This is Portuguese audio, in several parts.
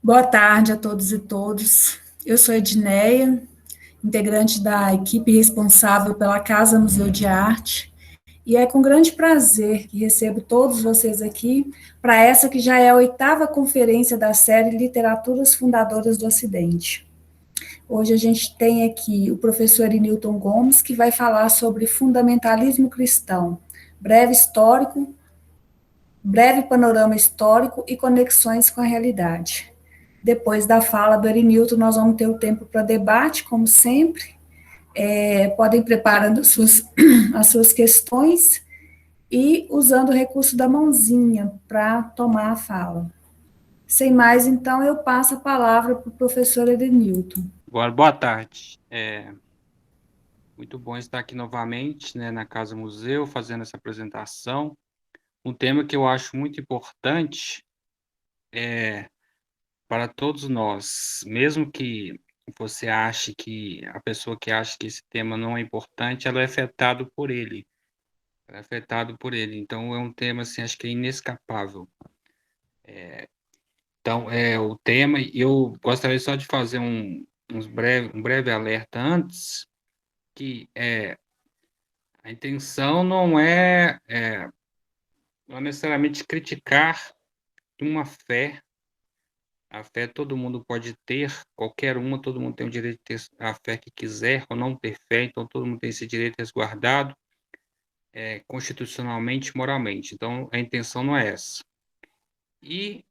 Boa tarde a todos e todas. Eu sou Edneia, integrante da equipe responsável pela Casa Museu de Arte, e é com grande prazer que recebo todos vocês aqui para essa que já é a oitava conferência da série Literaturas Fundadoras do Ocidente. Hoje a gente tem aqui o professor Newton Gomes, que vai falar sobre fundamentalismo cristão, breve histórico, breve panorama histórico e conexões com a realidade. Depois da fala do Erinilton, nós vamos ter o tempo para debate, como sempre. Podem preparando as suas questões e usando o recurso da mãozinha para tomar a fala. Sem mais, então, eu passo a palavra para o professor Edenilton. Boa tarde. Muito bom estar aqui novamente, né, na Casa Museu, fazendo essa apresentação. Um tema que eu acho muito importante para todos nós, mesmo que você ache que a pessoa que acha que esse tema não é importante, ela é afetado por ele. Ela é afetado por ele. Então, é um tema, assim, acho que é inescapável. Então, o tema, e eu gostaria só de fazer um breve alerta antes, que a intenção não é necessariamente criticar uma fé. A fé todo mundo pode ter, qualquer uma, todo mundo tem o direito de ter a fé que quiser ou não ter fé, então todo mundo tem esse direito resguardado constitucionalmente, moralmente. Então a intenção não é essa. E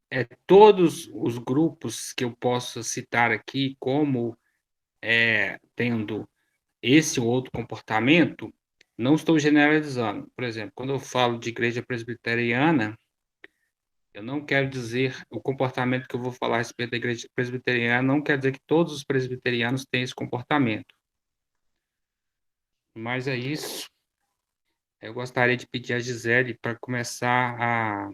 todos os grupos que eu posso citar aqui como tendo esse ou outro comportamento, não estou generalizando. Por exemplo, quando eu falo de igreja presbiteriana, eu não quero dizer o comportamento que eu vou falar a respeito da igreja presbiteriana, não quer dizer que todos os presbiterianos têm esse comportamento. Mas é isso. Eu gostaria de pedir a Gisele para começar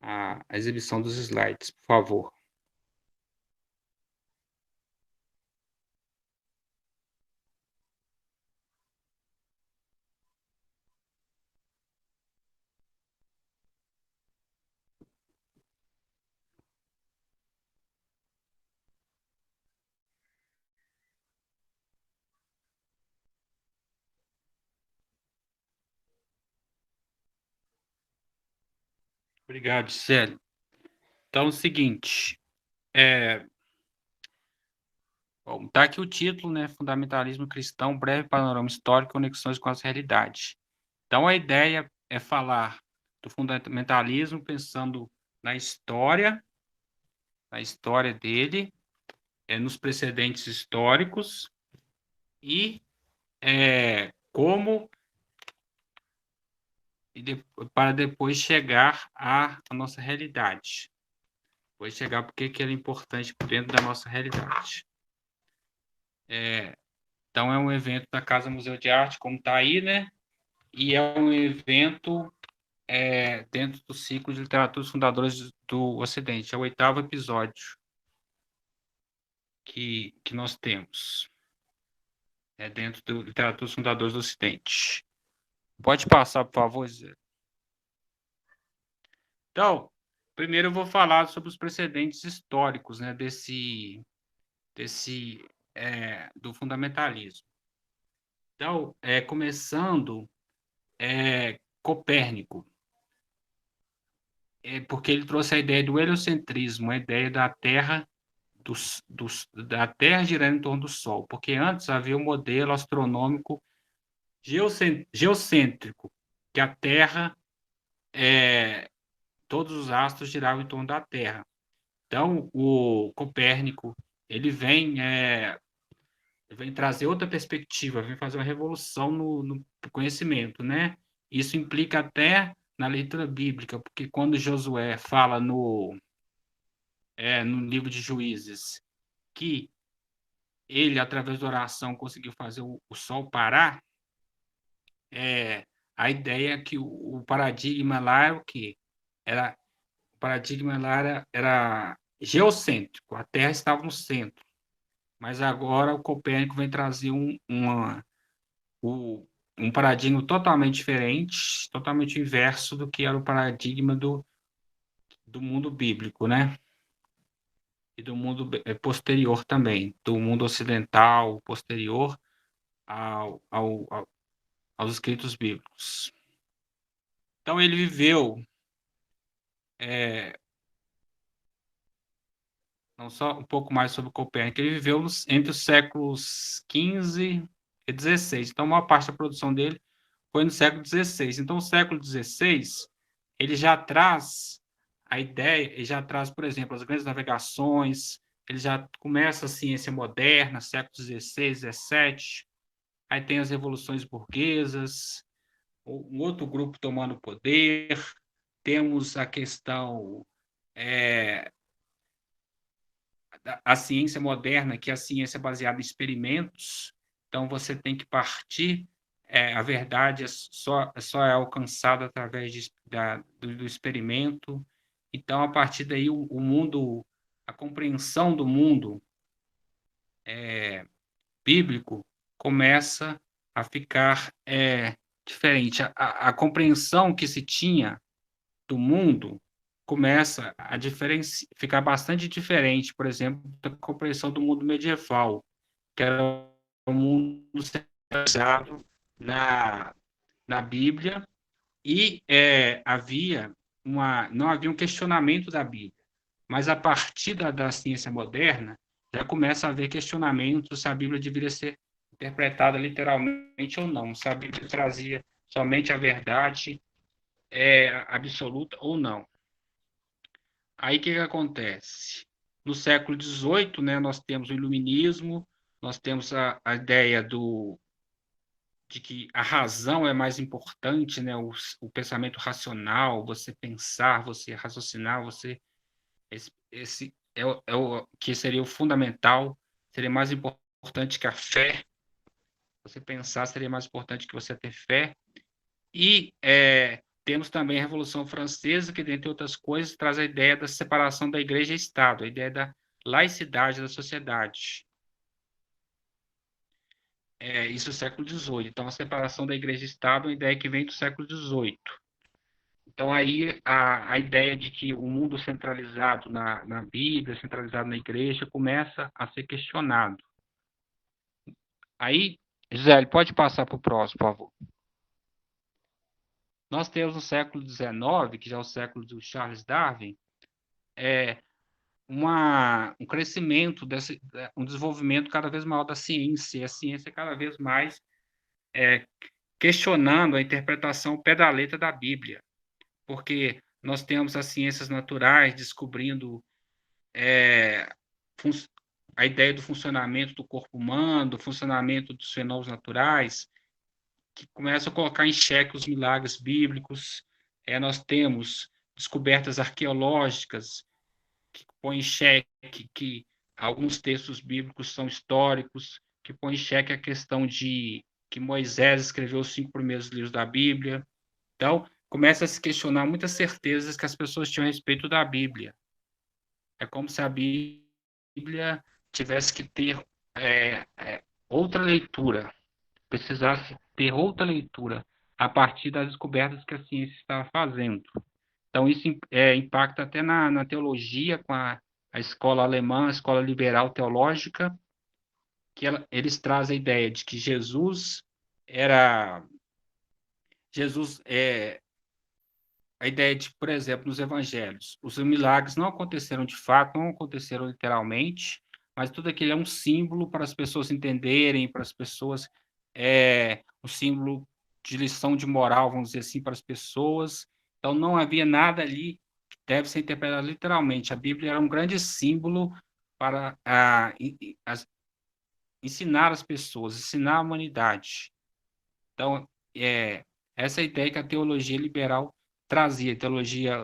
a exibição dos slides, por favor. Obrigado, Gisele. Então, é o seguinte, tá aqui o título, né? Fundamentalismo cristão, breve panorama histórico e conexões com as realidades. Então, a ideia é falar do fundamentalismo pensando na história dele, nos precedentes históricos e como para depois chegar à nossa realidade. Depois chegar porque que ele é importante dentro da nossa realidade. Então, é um evento da Casa Museu de Arte, como está aí, né? E é um evento dentro do ciclo de literaturas fundadoras do Ocidente. É o oitavo episódio que nós temos dentro do Literaturas Fundadoras do Ocidente. Pode passar, por favor, Zé. Então, primeiro eu vou falar sobre os precedentes históricos, né, do fundamentalismo. Então, começando, Copérnico, porque ele trouxe a ideia do heliocentrismo, a ideia da Terra da Terra girando em torno do Sol, porque antes havia um modelo astronômico geocêntrico, que a Terra, todos os astros giravam em torno da Terra. Então, o Copérnico ele vem trazer outra perspectiva, vem fazer uma revolução no conhecimento, né? Isso implica até na leitura bíblica, porque quando Josué fala no livro de Juízes que ele, através da oração, conseguiu fazer o sol parar, a ideia é que o paradigma lá era o quê? O paradigma lá era geocêntrico, a Terra estava no centro. Mas agora o Copérnico vem trazer um paradigma totalmente diferente, totalmente inverso do que era o paradigma do mundo bíblico, né? e do mundo posterior também, do mundo ocidental posterior aos escritos bíblicos. Então, ele viveu, não só um pouco mais sobre Copérnico, ele viveu entre os séculos XV e XVI. Então, a maior parte da produção dele foi no século XVI. Então, o século XVI, ele já traz a ideia, ele já traz, por exemplo, as grandes navegações, ele já começa a ciência moderna, século XVI, XVII, aí tem as revoluções burguesas, um outro grupo tomando poder, temos a questão a ciência moderna, que é a ciência baseada em experimentos. Então, você tem que partir, a verdade só é alcançada através do experimento. Então, a partir daí, o mundo, a compreensão do mundo bíblico começa a ficar diferente. A compreensão que se tinha do mundo começa a ficar bastante diferente, por exemplo, da compreensão do mundo medieval, que era um mundo centralizado na Bíblia e não havia um questionamento da Bíblia. Mas a partir da ciência moderna, já começa a haver questionamentos se a Bíblia deveria ser interpretada literalmente ou não, se a Bíblia trazia somente a verdade absoluta ou não. Aí o que acontece? No século XVIII, né, nós temos o iluminismo, nós temos a ideia de que a razão é mais importante, né, o pensamento racional, você pensar, você raciocinar, esse é o que seria o fundamental, seria mais importante que a fé. Você pensar seria mais importante que você ter fé. E temos também a Revolução Francesa, que, dentre outras coisas, traz a ideia da separação da igreja e Estado, a ideia da laicidade da sociedade. Isso no século XVIII. Então, a separação da igreja e Estado é uma ideia que vem do século XVIII. Então, aí, a ideia de que o mundo centralizado na Bíblia, centralizado na igreja, começa a ser questionado. Aí, Gisele, pode passar para o próximo, por favor. Nós temos no século XIX, que já é o século do Charles Darwin, um crescimento, um desenvolvimento cada vez maior da ciência, e a ciência cada vez mais questionando a interpretação ao pé da letra da Bíblia, porque nós temos as ciências naturais descobrindo a ideia do funcionamento do corpo humano, do funcionamento dos fenômenos naturais, que começam a colocar em xeque os milagres bíblicos. Nós temos descobertas arqueológicas que põem em xeque que alguns textos bíblicos são históricos, que põem em xeque a questão de que Moisés escreveu os 5 primeiros livros da Bíblia. Então, começa a se questionar muitas certezas que as pessoas tinham a respeito da Bíblia. É como se a Bíblia tivesse que ter outra leitura, precisasse ter outra leitura a partir das descobertas que a ciência estava fazendo. Então, isso impacta até na teologia, com a escola alemã, a escola liberal teológica, que eles trazem a ideia de que Jesus a ideia de, por exemplo, nos evangelhos, os milagres não aconteceram de fato, não aconteceram literalmente, mas tudo aquilo é um símbolo para as pessoas entenderem, para as pessoas, um símbolo de lição de moral, vamos dizer assim, para as pessoas. Então, não havia nada ali que deve ser interpretado literalmente. A Bíblia era um grande símbolo para ensinar as pessoas, ensinar a humanidade. Então, essa é a ideia que a teologia liberal trazia,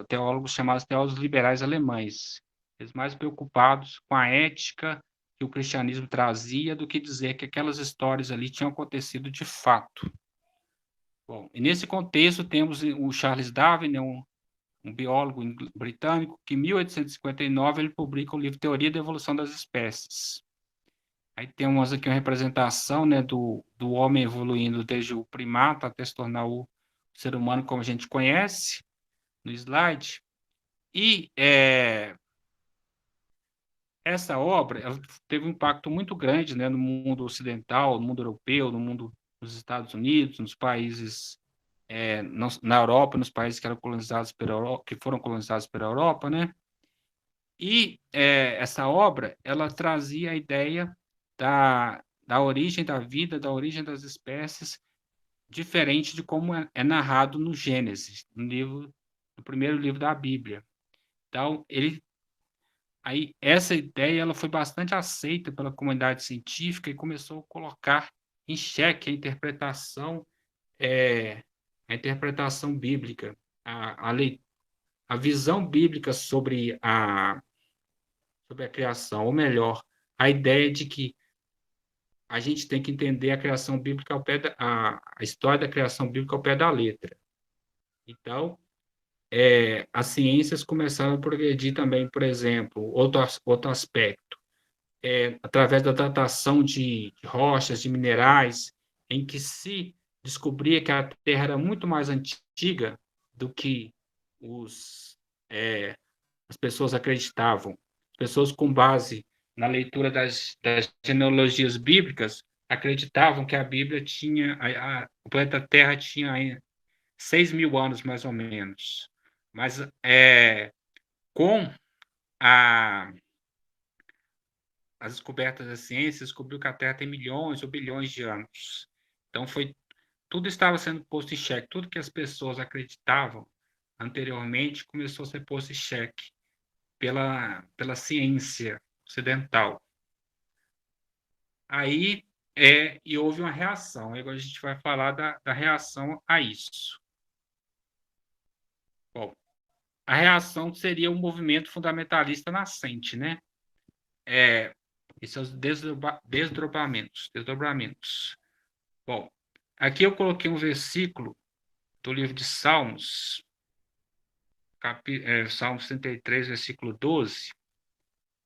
teólogos chamados teólogos liberais alemães. Eles mais preocupados com a ética que o cristianismo trazia do que dizer que aquelas histórias ali tinham acontecido de fato. Bom, e nesse contexto temos o Charles Darwin, né, um biólogo britânico, que em 1859 ele publica o livro Teoria da Evolução das Espécies. Aí temos aqui uma representação, né, do homem evoluindo desde o primata até se tornar o ser humano como a gente conhece, no slide. E essa obra ela teve um impacto muito grande, né, no mundo ocidental, no mundo europeu, no mundo nos Estados Unidos, nos países na Europa, nos países que eram colonizados pela Europa, que foram colonizados pela Europa, né? E essa obra ela trazia a ideia da origem da vida, da origem das espécies, diferente de como é narrado no Gênesis, no primeiro livro da Bíblia. Então, aí essa ideia ela foi bastante aceita pela comunidade científica e começou a colocar em xeque é, a interpretação bíblica, a, a, lei, a visão bíblica sobre a criação, ou melhor, a ideia de que a gente tem que entender a criação bíblica a história da criação bíblica ao pé da letra. Então, as ciências começaram a progredir também, por exemplo, outro aspecto, através da datação de rochas, de minerais, em que se descobria que a Terra era muito mais antiga do que os, é, as pessoas acreditavam. As pessoas, com base na leitura das genealogias bíblicas, acreditavam que a Bíblia o planeta Terra tinha 6.000 anos, mais ou menos. Mas com a, as descobertas da ciência, descobriu que a Terra tem milhões ou bilhões de anos. Então, tudo estava sendo posto em xeque. Tudo que as pessoas acreditavam anteriormente começou a ser posto em xeque pela ciência ocidental. Aí e houve uma reação. Agora a gente vai falar da reação a isso. Bom, a reação seria um movimento fundamentalista nascente, né? E seus desdobramentos. Bom, aqui eu coloquei um versículo do livro de Salmos, Salmos 33, versículo 12.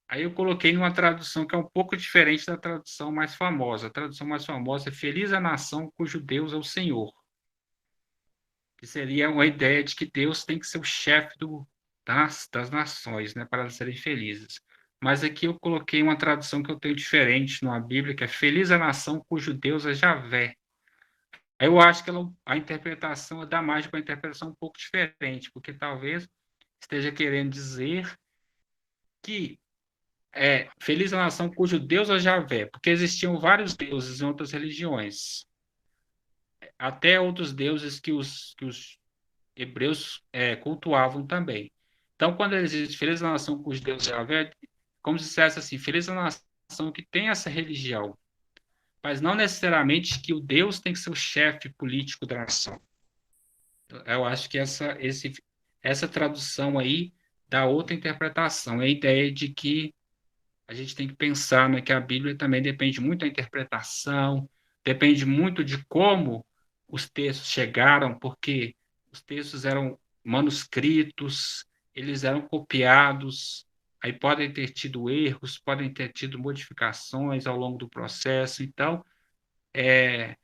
Aí eu coloquei numa tradução que é um pouco diferente da tradução mais famosa. A tradução mais famosa é Feliz a nação cujo Deus é o Senhor. Que seria uma ideia de que Deus tem que ser o chefe das nações, né, para elas serem felizes. Mas aqui eu coloquei uma tradução que eu tenho diferente na Bíblia, que é Feliz a nação cujo Deus é Javé. Aí eu acho que a interpretação da mágica é uma interpretação um pouco diferente, porque talvez esteja querendo dizer que feliz a nação cujo Deus é Javé, porque existiam vários deuses em outras religiões, até outros deuses que os hebreus cultuavam também. Então, quando eles dizem feliz a nação cujo Deus é Javé, como se dissesse assim, feliz a nação que tem essa religião, mas não necessariamente que o Deus tem que ser o chefe político da nação. Eu acho que essa tradução aí dá outra interpretação, é a ideia de que a gente tem que pensar, né, que a Bíblia também depende muito da interpretação, depende muito de como os textos chegaram, porque os textos eram manuscritos, eles eram copiados, aí podem ter tido erros, podem ter tido modificações ao longo do processo, então é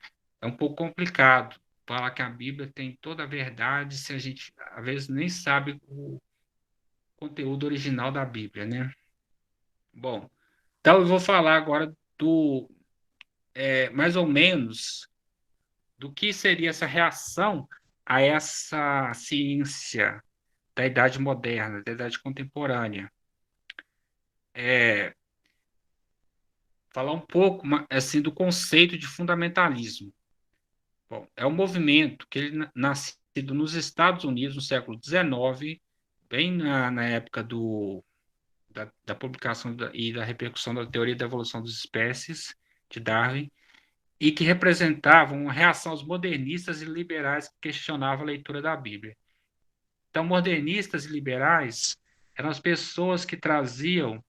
um pouco complicado falar que a Bíblia tem toda a verdade se a gente, às vezes, nem sabe o conteúdo original da Bíblia, né? Bom, então eu vou falar agora mais ou menos, do que seria essa reação a essa ciência da Idade Moderna, da Idade Contemporânea. Falar um pouco assim do conceito de fundamentalismo. Bom, é um movimento que ele nascido nos Estados Unidos no século XIX, bem na época da publicação e da repercussão da teoria da evolução das espécies de Darwin, e que representavam uma reação aos modernistas e liberais que questionavam a leitura da Bíblia. Então, modernistas e liberais eram as pessoas que traziam,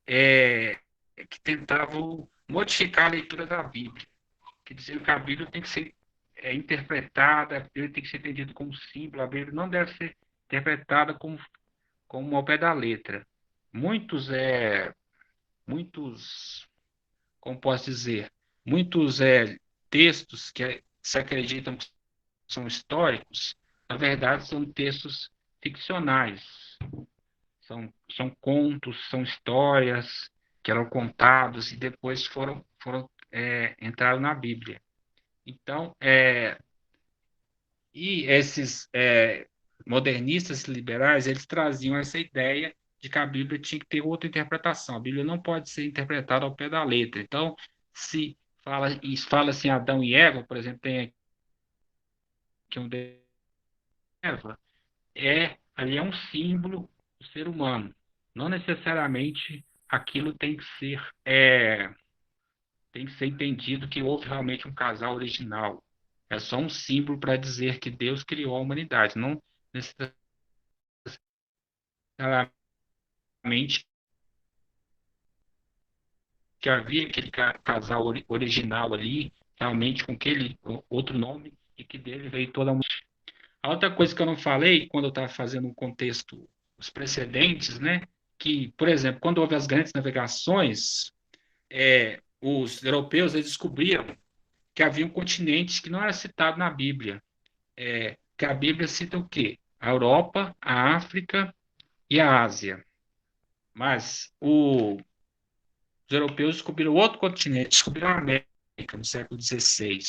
que tentavam modificar a leitura da Bíblia, que diziam que a Bíblia tem que ser interpretada, a Bíblia tem que ser entendida como símbolo, a Bíblia não deve ser interpretada como ao pé da letra. Muitos, como posso dizer, muitos textos que se acreditam que são históricos, na verdade são textos ficcionais. São contos, são histórias que eram contados e depois entraram na Bíblia. Então, e esses modernistas liberais, eles traziam essa ideia de que a Bíblia tinha que ter outra interpretação. A Bíblia não pode ser interpretada ao pé da letra. Então, se fala assim Adão e Eva, por exemplo, tem aqui um de Eva, ali é um símbolo do ser humano. Não necessariamente aquilo tem que ser entendido que houve realmente um casal original. É só um símbolo para dizer que Deus criou a humanidade, não necessariamente que havia aquele casal original ali, realmente com aquele outro nome, e que dele veio toda a humanidade. A outra coisa que eu não falei, quando eu estava fazendo um contexto, os precedentes, né? Que, por exemplo, quando houve as grandes navegações, os europeus eles descobriram que havia um continente que não era citado na Bíblia. Que a Bíblia cita o quê? A Europa, a África e a Ásia. Mas os europeus descobriram outro continente, descobriram a América no século XVI,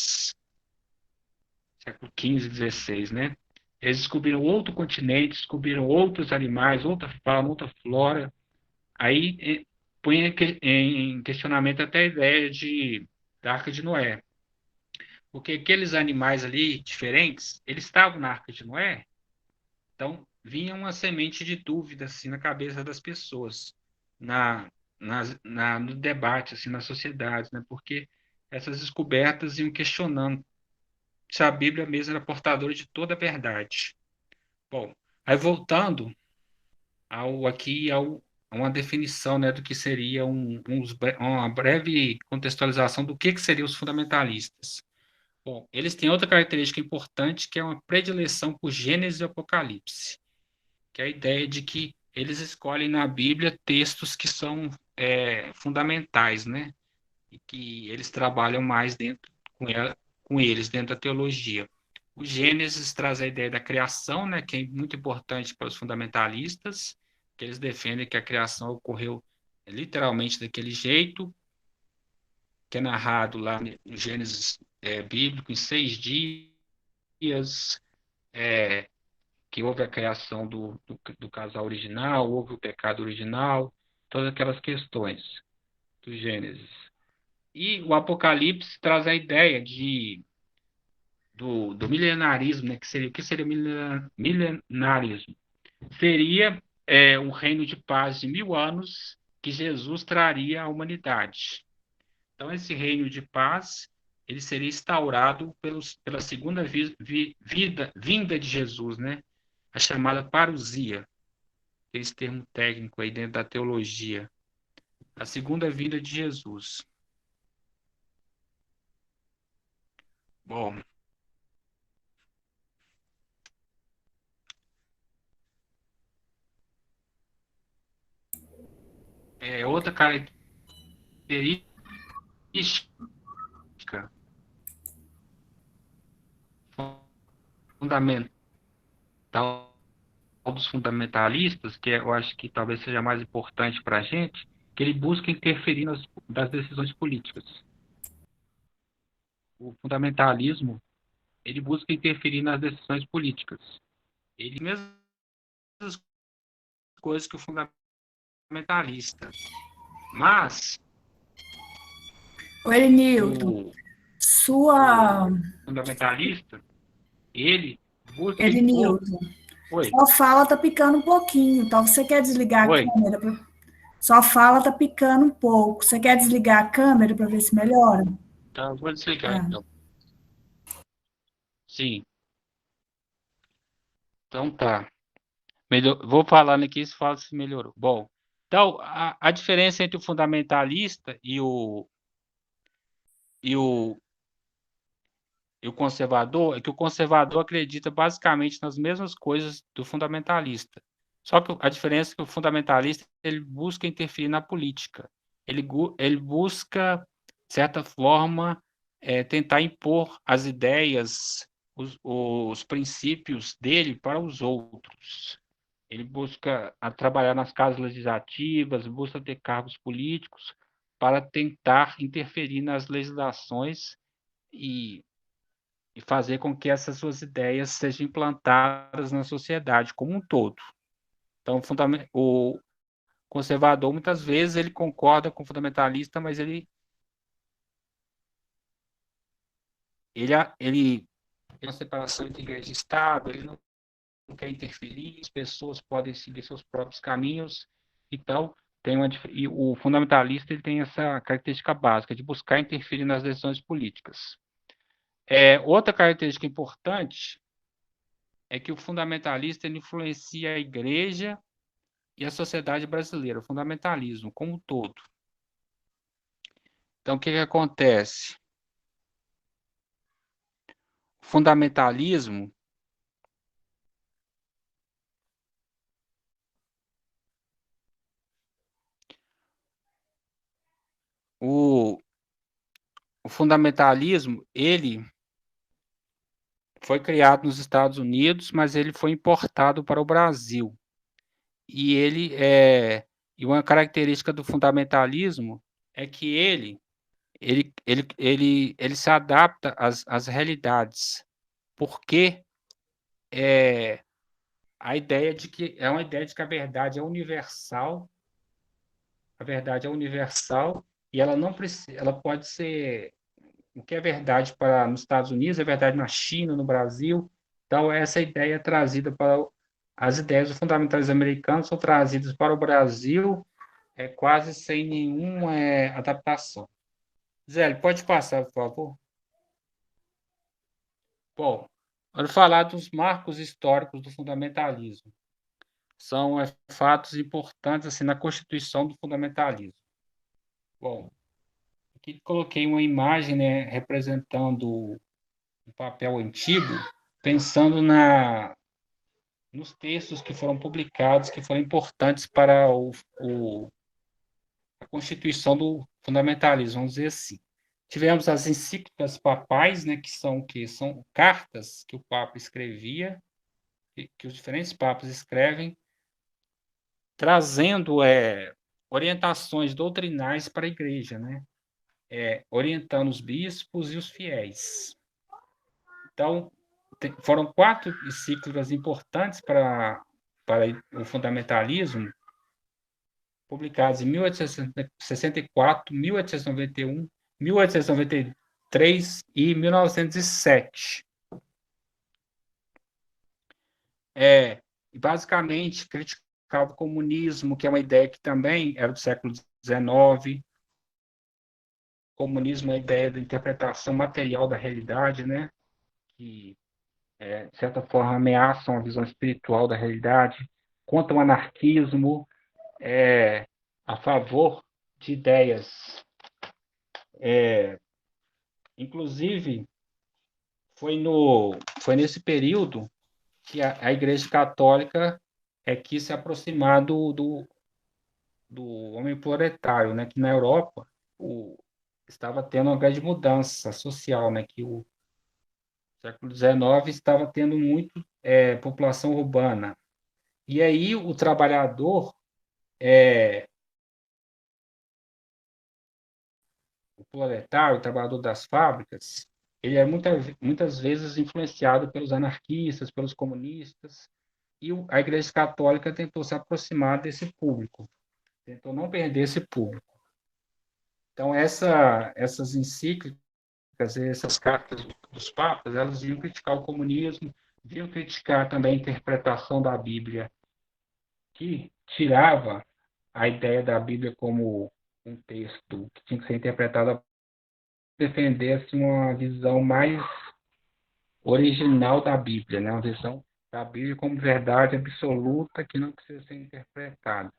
século XV, XVI, né? Eles descobriram outro continente, descobriram outros animais, outra fauna, outra flora. Aí põe em questionamento até a ideia da Arca de Noé. Porque aqueles animais ali diferentes, eles estavam na Arca de Noé, então vinha uma semente de dúvida assim na cabeça das pessoas, no debate assim na sociedade, né? Porque essas descobertas iam questionando se a Bíblia mesmo era portadora de toda a verdade. Bom, aí voltando a uma definição, né, do que seria uma breve contextualização do que seriam os fundamentalistas. Bom, eles têm outra característica importante, que é uma predileção por Gênesis e Apocalipse, que é a ideia de que eles escolhem na Bíblia textos que são fundamentais, né, e que eles trabalham mais com eles dentro da teologia. O Gênesis traz a ideia da criação, né, que é muito importante para os fundamentalistas, que eles defendem que a criação ocorreu literalmente daquele jeito, que é narrado lá no Gênesis bíblico em 6 dias, que houve a criação do casal original, houve o pecado original, todas aquelas questões do Gênesis. E o Apocalipse traz a ideia do milenarismo, né? O que seria milenarismo? Seria um reino de paz de 1000 anos que Jesus traria à humanidade. Então, esse reino de paz ele seria instaurado pela segunda vinda de Jesus, né? A chamada parousia, esse termo técnico aí dentro da teologia. A segunda vinda de Jesus. Bom, outra característica fundamental dos fundamentalistas, que eu acho que talvez seja mais importante para a gente, que ele busca interferir nas decisões políticas. O fundamentalismo, ele busca interferir nas decisões políticas. Ele mesmas coisas que o fundamentalista. Mas Oi, Elenilton, o, sua... o fundamentalista, ele busca impor... Elenilton, Oi, sua fala tá picando um pouquinho, então você quer desligar a oi. câmera? Sua fala tá picando um pouco. Você quer desligar a câmera para ver se melhora? Então, eu vou desligar, Tá. então. Sim, então tá. Vou falando aqui se fala se melhorou. Bom, então, a diferença entre o fundamentalista e o, e o conservador é que o conservador acredita basicamente nas mesmas coisas do fundamentalista. Só que a diferença é que o fundamentalista ele busca interferir na política. Ele busca, de certa forma, tentar impor as ideias, os princípios dele para os outros. ele busca trabalhar nas casas legislativas, busca ter cargos políticos para tentar interferir nas legislações e, e fazer com que essas suas ideias sejam implantadas na sociedade como um todo. Então, o conservador, muitas vezes, ele concorda com o fundamentalista, mas ele tem uma separação entre igreja e Estado, ele não quer interferir, as pessoas podem seguir seus próprios caminhos. Então, e o fundamentalista ele tem essa característica básica de buscar interferir nas decisões políticas. Outra característica importante é que o fundamentalista ele influencia a igreja e a sociedade brasileira, o fundamentalismo como um todo. Então, o que acontece? O fundamentalismo o fundamentalismo, ele foi criado nos Estados Unidos, mas ele foi importado para o Brasil. E uma característica do fundamentalismo é que ele se adapta às realidades, porque a ideia de que é uma ideia de que a verdade é universal, e ela não precisa, ela pode ser o que é verdade para nos Estados Unidos é verdade na China, no Brasil. Então essa ideia é trazida para as ideias dos fundamentalistas americanos são trazidas para o Brasil quase sem nenhuma adaptação. Zé, pode passar, por favor? Bom, vou falar dos marcos históricos do fundamentalismo. São fatos importantes assim, na constituição do fundamentalismo. Bom, aqui coloquei uma imagem, né, representando um papel antigo, pensando nos textos que foram publicados, que foram importantes para a constituição do fundamentalismo, vamos dizer assim. Tivemos as encíclicas papais, né, que são cartas que o Papa escrevia, que os diferentes papas escrevem, trazendo orientações doutrinais para a igreja, né? Orientando os bispos e os fiéis. Então, foram 4 encíclicas importantes para o fundamentalismo, publicadas em 1864, 1891, 1893 e 1907. Basicamente, criticava o comunismo, que é uma ideia que também era do século XIX. O comunismo é a ideia da interpretação material da realidade, né? Que, de certa forma, ameaçam a visão espiritual da realidade, contra o anarquismo, a favor de ideias. Inclusive, foi nesse período que a Igreja Católica quis se aproximar do homem proletário, né? Que na Europa estava tendo uma grande mudança social, né? Que o século XIX estava tendo muito população urbana. E aí o trabalhador, o proletário, o trabalhador das fábricas, ele é muitas vezes influenciado pelos anarquistas, pelos comunistas, e a Igreja Católica tentou se aproximar desse público, tentou não perder esse público. Então, essas encíclicas, essas cartas dos papas, elas vinham criticar o comunismo, vinham criticar também a interpretação da Bíblia, que tirava a ideia da Bíblia como um texto que tinha que ser interpretado, defendesse uma visão mais original da Bíblia, né? Uma visão da Bíblia como verdade absoluta que não precisa ser interpretada.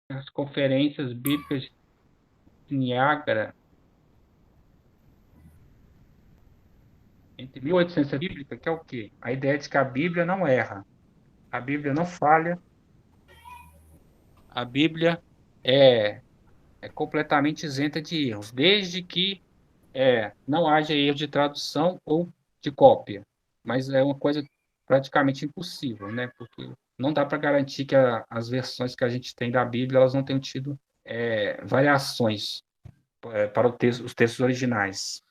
As conferências bíblicas de Niágara, entre 1800 bíblica, que é o quê? A ideia de que a Bíblia não erra, a Bíblia não falha, a Bíblia é completamente isenta de erros, desde que não haja erro de tradução ou de cópia. Mas é uma coisa praticamente impossível, né? Porque não dá para garantir que as versões que a gente tem da Bíblia elas não tenham tido variações para os textos originais.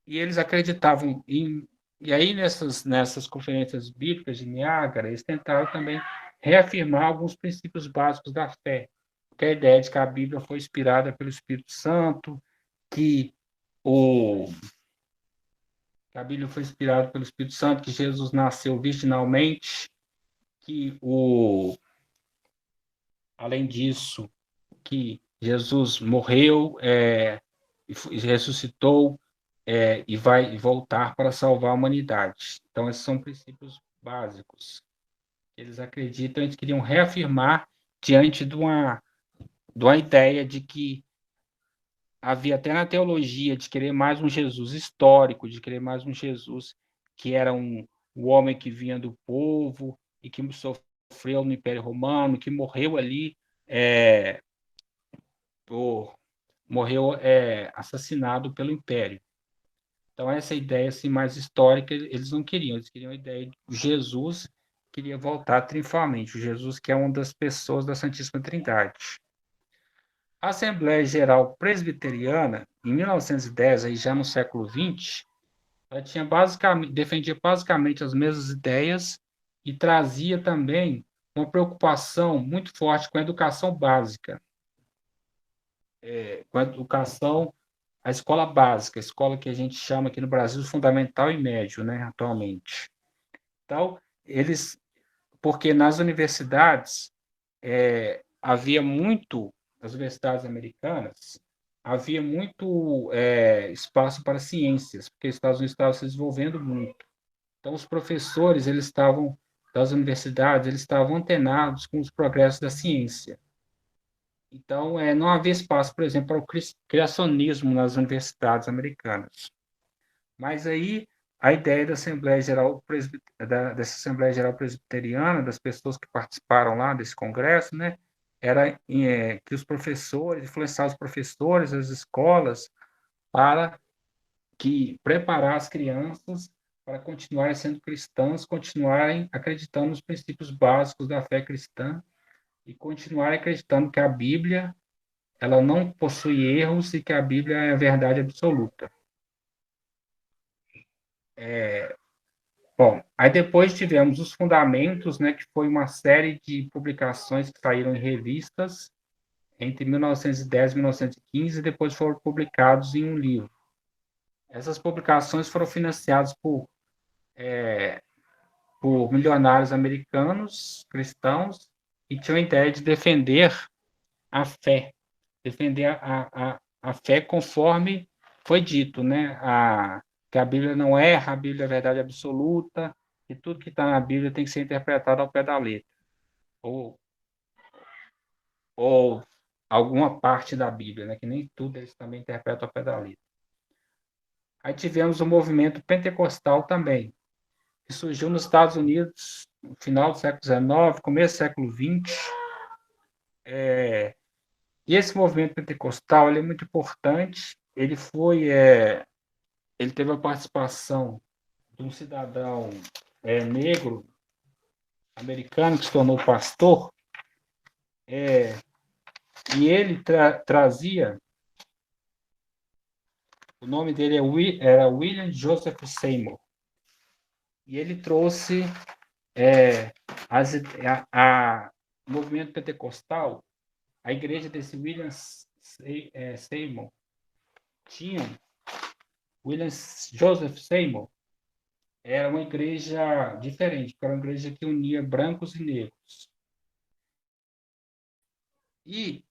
E eles acreditavam em. E aí, nessas conferências bíblicas de Niágara, eles tentaram também reafirmar alguns princípios básicos da fé, que é a ideia de que a Bíblia foi inspirada pelo Espírito Santo, que o que a Bíblia foi inspirada pelo Espírito Santo, que Jesus nasceu virginalmente, que além disso, que Jesus morreu e ressuscitou e vai voltar para salvar a humanidade. Então, esses são princípios básicos. Eles acreditam, eles queriam reafirmar diante de uma ideia de que havia até na teologia de querer mais um Jesus histórico, de querer mais um Jesus que era um homem que vinha do povo e que sofreu no Império Romano, que morreu ali, por, morreu assassinado pelo Império. Então, essa ideia assim, mais histórica, eles não queriam, eles queriam a ideia de Jesus queria voltar triunfalmente, o Jesus que é uma das pessoas da Santíssima Trindade. A Assembleia Geral Presbiteriana, em 1910, aí já no século XX, ela defendia basicamente as mesmas ideias e trazia também uma preocupação muito forte com a educação básica, com a educação, a escola básica, a escola que a gente chama aqui no Brasil fundamental e médio, né, atualmente. Então, porque nas universidades havia muito, nas universidades americanas, havia muito espaço para ciências, porque os Estados Unidos estavam se desenvolvendo muito. Então, os professores das universidades, eles estavam antenados com os progressos da ciência. Então, não havia espaço, por exemplo, para o criacionismo nas universidades americanas. Mas aí, a ideia da Assembleia Geral dessa Assembleia Geral Presbiteriana, das pessoas que participaram lá desse congresso, né, era que os professores, influenciar os professores, as escolas, para preparar as crianças para continuarem sendo cristãs, continuarem acreditando nos princípios básicos da fé cristã e continuarem acreditando que a Bíblia ela não possui erros e que a Bíblia é a verdade absoluta. Bom, aí depois tivemos os Fundamentos, né, que foi uma série de publicações que saíram em revistas entre 1910 e 1915 e depois foram publicados em um livro. Essas publicações foram financiadas por milionários americanos, cristãos, e tinham a ideia de defender a fé, defender a fé conforme foi dito, né? Que a Bíblia não erra, a Bíblia é a verdade absoluta, e tudo que está na Bíblia tem que ser interpretado ao pé da letra, ou, ou alguma parte da Bíblia, né? Que nem tudo eles também interpretam ao pé da letra. Aí tivemos o movimento pentecostal também, que surgiu nos Estados Unidos no final do século XIX, começo do século XX. E esse movimento pentecostal ele é muito importante. Ele teve a participação de um cidadão negro americano que se tornou pastor, e ele trazia, o nome dele era William Joseph Seymour, e ele trouxe o movimento pentecostal, a igreja desse William Seymour tinha, William Joseph Seymour, era uma igreja diferente, era uma igreja que unia brancos e negros. E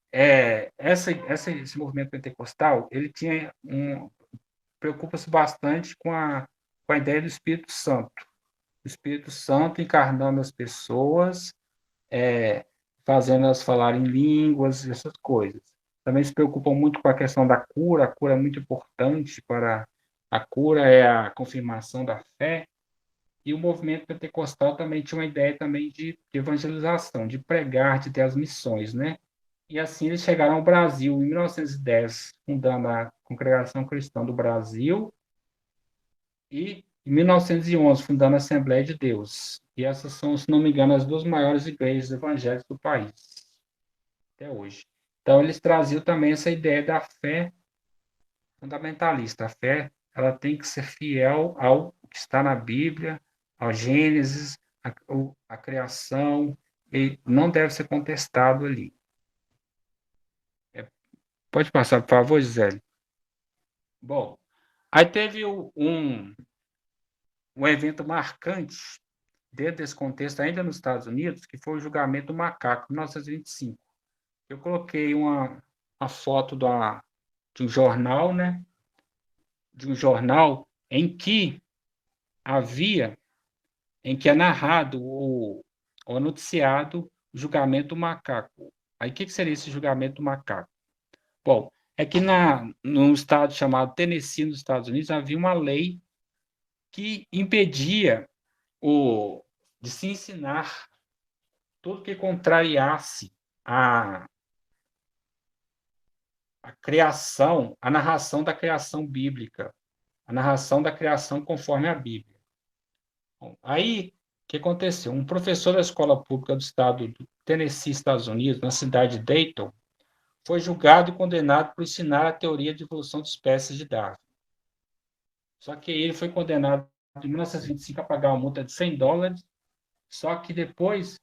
esse movimento pentecostal, ele preocupa-se bastante com a ideia do Espírito Santo. O Espírito Santo encarnando as pessoas, fazendo-as falarem línguas, essas coisas. Também se preocupam muito com a questão da cura. A cura é muito importante a cura é a confirmação da fé. E o movimento pentecostal também tinha uma ideia também de evangelização, de pregar, de ter as missões, né? E assim eles chegaram ao Brasil em 1910, fundando a Congregação Cristã do Brasil, e em 1911, fundando a Assembleia de Deus. E essas são, se não me engano, as duas maiores igrejas evangélicas do país, até hoje. Então, eles traziam também essa ideia da fé fundamentalista. A fé, ela tem que ser fiel ao que está na Bíblia, ao Gênesis, a criação, e não deve ser contestado ali. Pode passar, por favor, Gisele. Bom, aí teve um evento marcante dentro desse contexto, ainda nos Estados Unidos, que foi o julgamento do macaco, em 1925. Eu coloquei uma foto de um jornal, né? De um jornal havia, em que é narrado ou noticiado o julgamento do macaco. Aí, o que seria esse julgamento do macaco? Bom, é que num estado chamado Tennessee, nos Estados Unidos, havia uma lei que impedia de se ensinar tudo que contrariasse a, a criação, a narração da criação bíblica, a narração da criação conforme a Bíblia. Bom, aí, o que aconteceu? Um professor da escola pública do estado do Tennessee, Estados Unidos, na cidade de Dayton, foi julgado e condenado por ensinar a teoria de evolução de espécies de Darwin. Só que ele foi condenado em 1925 a pagar uma multa de $100, só que depois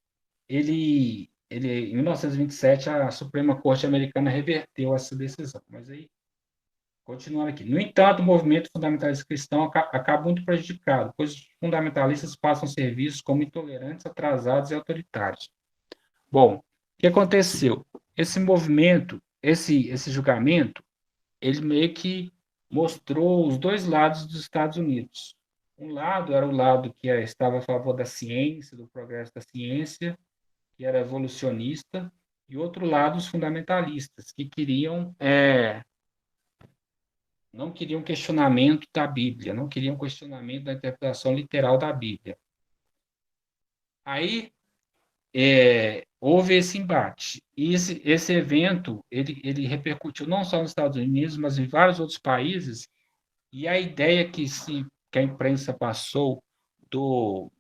em 1927, a Suprema Corte Americana reverteu essa decisão. Mas aí, continuando aqui. No entanto, o movimento fundamentalista cristão acaba muito prejudicado, pois os fundamentalistas passam a ser vistos como intolerantes, atrasados e autoritários. Bom, o que aconteceu? Esse movimento, esse julgamento, ele meio que mostrou os dois lados dos Estados Unidos. Um lado era o lado que estava a favor da ciência, do progresso da ciência, que era evolucionista, e outro lado os fundamentalistas, que não queriam questionamento da Bíblia, não queriam questionamento da interpretação literal da Bíblia. Aí houve esse embate. E esse evento ele repercutiu não só nos Estados Unidos, mas em vários outros países. E a ideia que a imprensa passou dos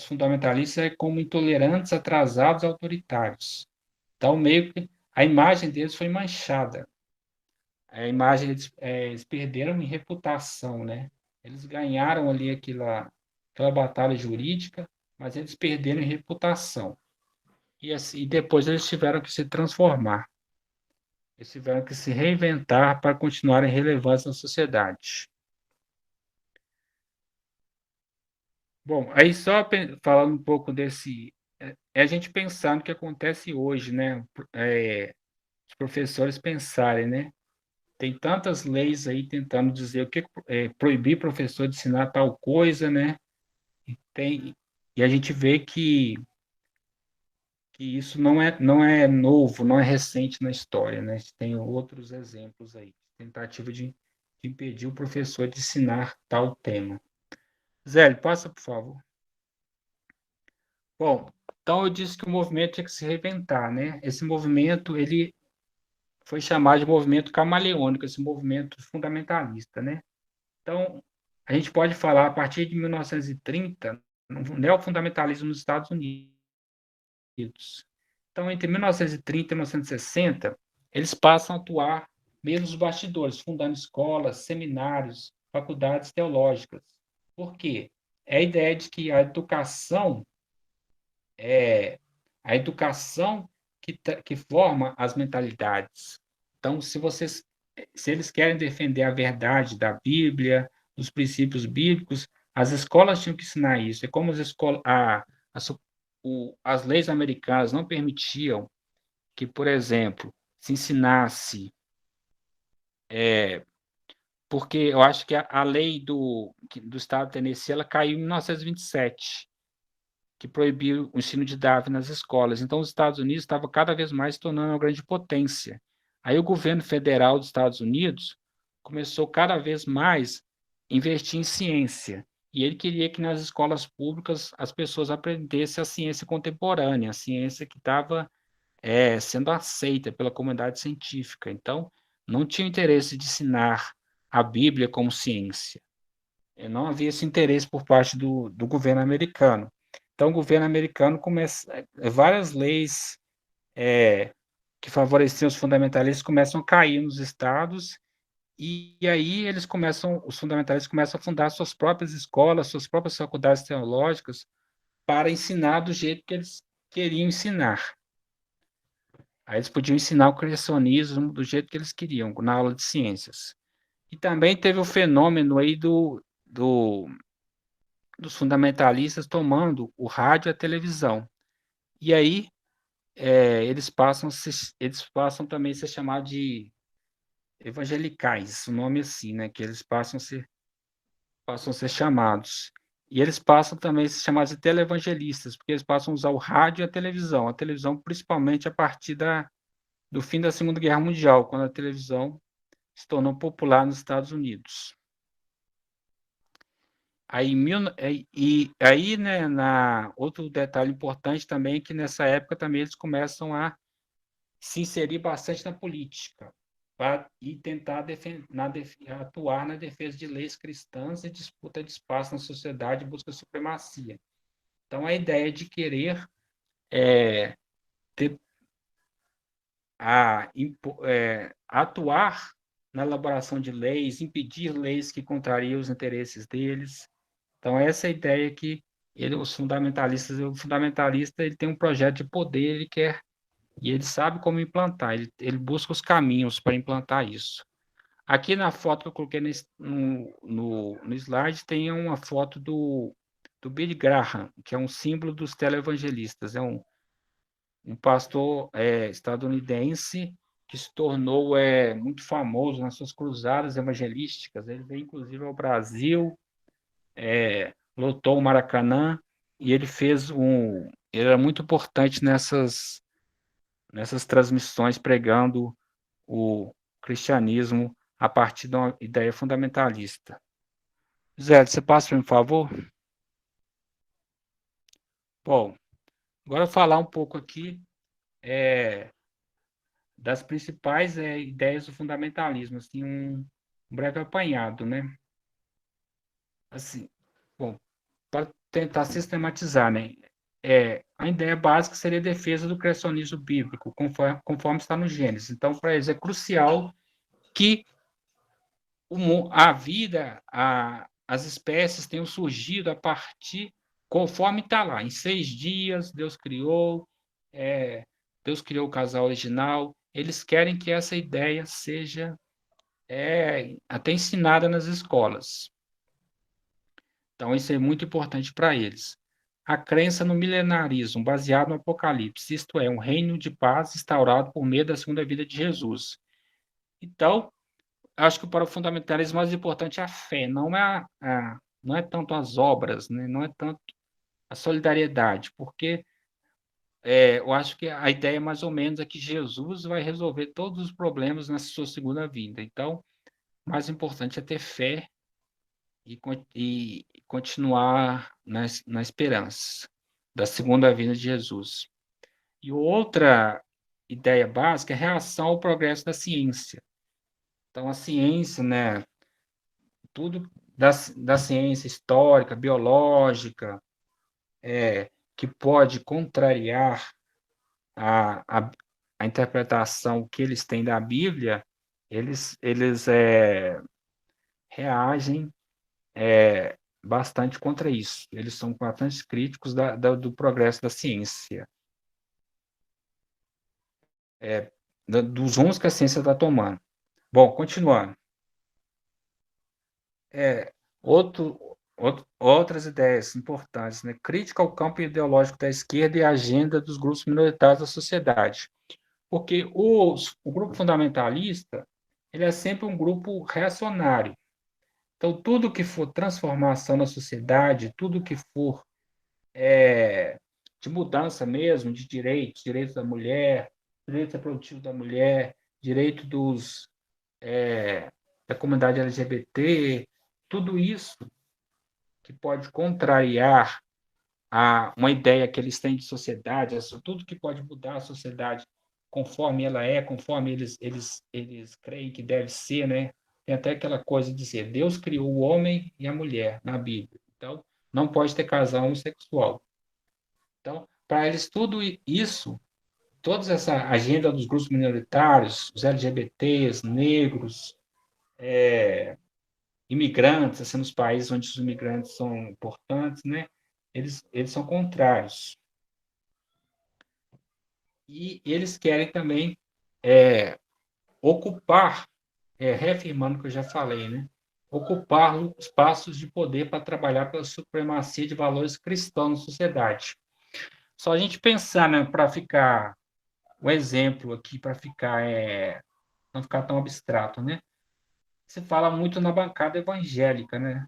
fundamentalistas é como intolerantes, atrasados, autoritários. Então, meio que a imagem deles foi manchada. A imagem, eles perderam em reputação, né? Eles ganharam ali aquela batalha jurídica, mas eles perderam em reputação. E, assim, depois eles tiveram que se transformar. Eles tiveram que se reinventar para continuarem relevantes na sociedade. Bom, aí só falando um pouco a gente pensar no que acontece hoje, né? Os professores pensarem, né? Tem tantas leis aí tentando dizer o que proibir professor de ensinar tal coisa, né? E a gente vê que isso não é novo, não é recente na história, né? Tem outros exemplos aí, tentativa de impedir o professor de ensinar tal tema. Zé, passa, por favor. Bom, então eu disse que o movimento tinha que se reinventar, né? Esse movimento, ele foi chamado de movimento camaleônico, esse movimento fundamentalista, né? Então, a gente pode falar, a partir de 1930, no neofundamentalismo nos Estados Unidos. Então, entre 1930 e 1960, eles passam a atuar mesmo nos bastidores, fundando escolas, seminários, faculdades teológicas. Por quê? É a ideia de que é a educação que forma as mentalidades. Então, se eles querem defender a verdade da Bíblia, dos princípios bíblicos, as escolas tinham que ensinar isso. É como as leis americanas não permitiam que, por exemplo, se ensinasse, porque eu acho que a lei do Estado de Tennessee ela caiu em 1927, que proibiu o ensino de Darwin nas escolas. Então, os Estados Unidos estavam cada vez mais se tornando uma grande potência. Aí, o governo federal dos Estados Unidos começou cada vez mais a investir em ciência. E ele queria que nas escolas públicas as pessoas aprendessem a ciência contemporânea, a ciência que estava sendo aceita pela comunidade científica. Então, não tinha interesse de ensinar a Bíblia como ciência. Não havia esse interesse por parte do governo americano. Então, o governo americano começa, várias leis que favoreciam os fundamentalistas começam a cair nos estados, e aí os fundamentalistas começam a fundar suas próprias escolas, suas próprias faculdades teológicas, para ensinar do jeito que eles queriam ensinar. Aí eles podiam ensinar o criacionismo do jeito que eles queriam, na aula de ciências. E também teve o fenômeno aí dos fundamentalistas tomando o rádio e a televisão. E aí eles passam também a ser chamados de evangelicais, o nome assim, né? Que eles passam a ser chamados. E eles passam também a ser chamados de televangelistas, porque eles passam a usar o rádio e a televisão principalmente a partir do fim da Segunda Guerra Mundial, quando a televisão se tornou popular nos Estados Unidos. Aí, né, outro detalhe importante também é que nessa época também eles começam a se inserir bastante na política e tentar atuar na defesa de leis cristãs e disputa de espaço na sociedade e busca supremacia. Então, a ideia de querer ter, atuar na elaboração de leis, impedir leis que contrariam os interesses deles. Então, essa é a ideia que o fundamentalista ele tem um projeto de poder, e ele sabe como implantar, ele busca os caminhos para implantar isso. Aqui na foto que eu coloquei no slide tem uma foto do Billy Graham, que é um símbolo dos televangelistas, é um pastor estadunidense que se tornou muito famoso nas suas cruzadas evangelísticas. Ele veio, inclusive, ao Brasil, lotou o Maracanã, e ele ele era muito importante nessas transmissões, pregando o cristianismo a partir de uma ideia fundamentalista. Zé, você passa para mim, por favor? Bom, agora eu vou falar um pouco aqui das principais ideias do fundamentalismo, assim, um breve apanhado, né? Assim, bom, para tentar sistematizar, né? A ideia básica seria a defesa do criacionismo bíblico, conforme está no Gênesis. Então, para eles é crucial que a vida, as espécies tenham surgido a partir, conforme está lá. Em 6 dias, Deus criou o casal original. Eles querem que essa ideia seja até ensinada nas escolas. Então, isso é muito importante para eles. A crença no milenarismo, baseado no Apocalipse, isto é, um reino de paz instaurado por meio da segunda vida de Jesus. Então, acho que para o fundamentalismo mais importante é a fé, não é tanto as obras, né? Não é tanto a solidariedade, porque eu acho que a ideia mais ou menos é que Jesus vai resolver todos os problemas na sua segunda vinda. Então, o mais importante é ter fé e continuar na esperança da segunda vinda de Jesus. E outra ideia básica é a reação ao progresso da ciência. Então, a ciência, né, tudo da ciência histórica, biológica, que pode contrariar a, a, a interpretação que eles têm da Bíblia, eles reagem bastante contra isso. Eles são bastante críticos do progresso da ciência, dos rumos que a ciência está tomando. Bom, continuando. Outras ideias importantes, né? Crítica ao campo ideológico da esquerda e a agenda dos grupos minoritários da sociedade. Porque o grupo fundamentalista ele é sempre um grupo reacionário. Então, tudo que for transformação na sociedade, tudo que for de mudança mesmo, de direitos da mulher, direitos reprodutivos da mulher, direito da comunidade LGBT, tudo isso que pode contrariar uma ideia que eles têm de sociedade, tudo que pode mudar a sociedade conforme ela é, conforme eles creem que deve ser, né? Tem até aquela coisa de dizer, Deus criou o homem e a mulher na Bíblia. Então, não pode ter casal homossexual. Então, para eles, tudo isso, toda essa agenda dos grupos minoritários, os LGBTs, negros, imigrantes, assim, nos países onde os imigrantes são importantes, né? Eles são contrários. E eles querem também ocupar, reafirmando o que eu já falei, né? Ocupar espaços de poder para trabalhar pela supremacia de valores cristãos na sociedade. Só a gente pensar, né, para ficar um exemplo aqui, para ficar não ficar tão abstrato, né? Se fala muito na bancada evangélica, né?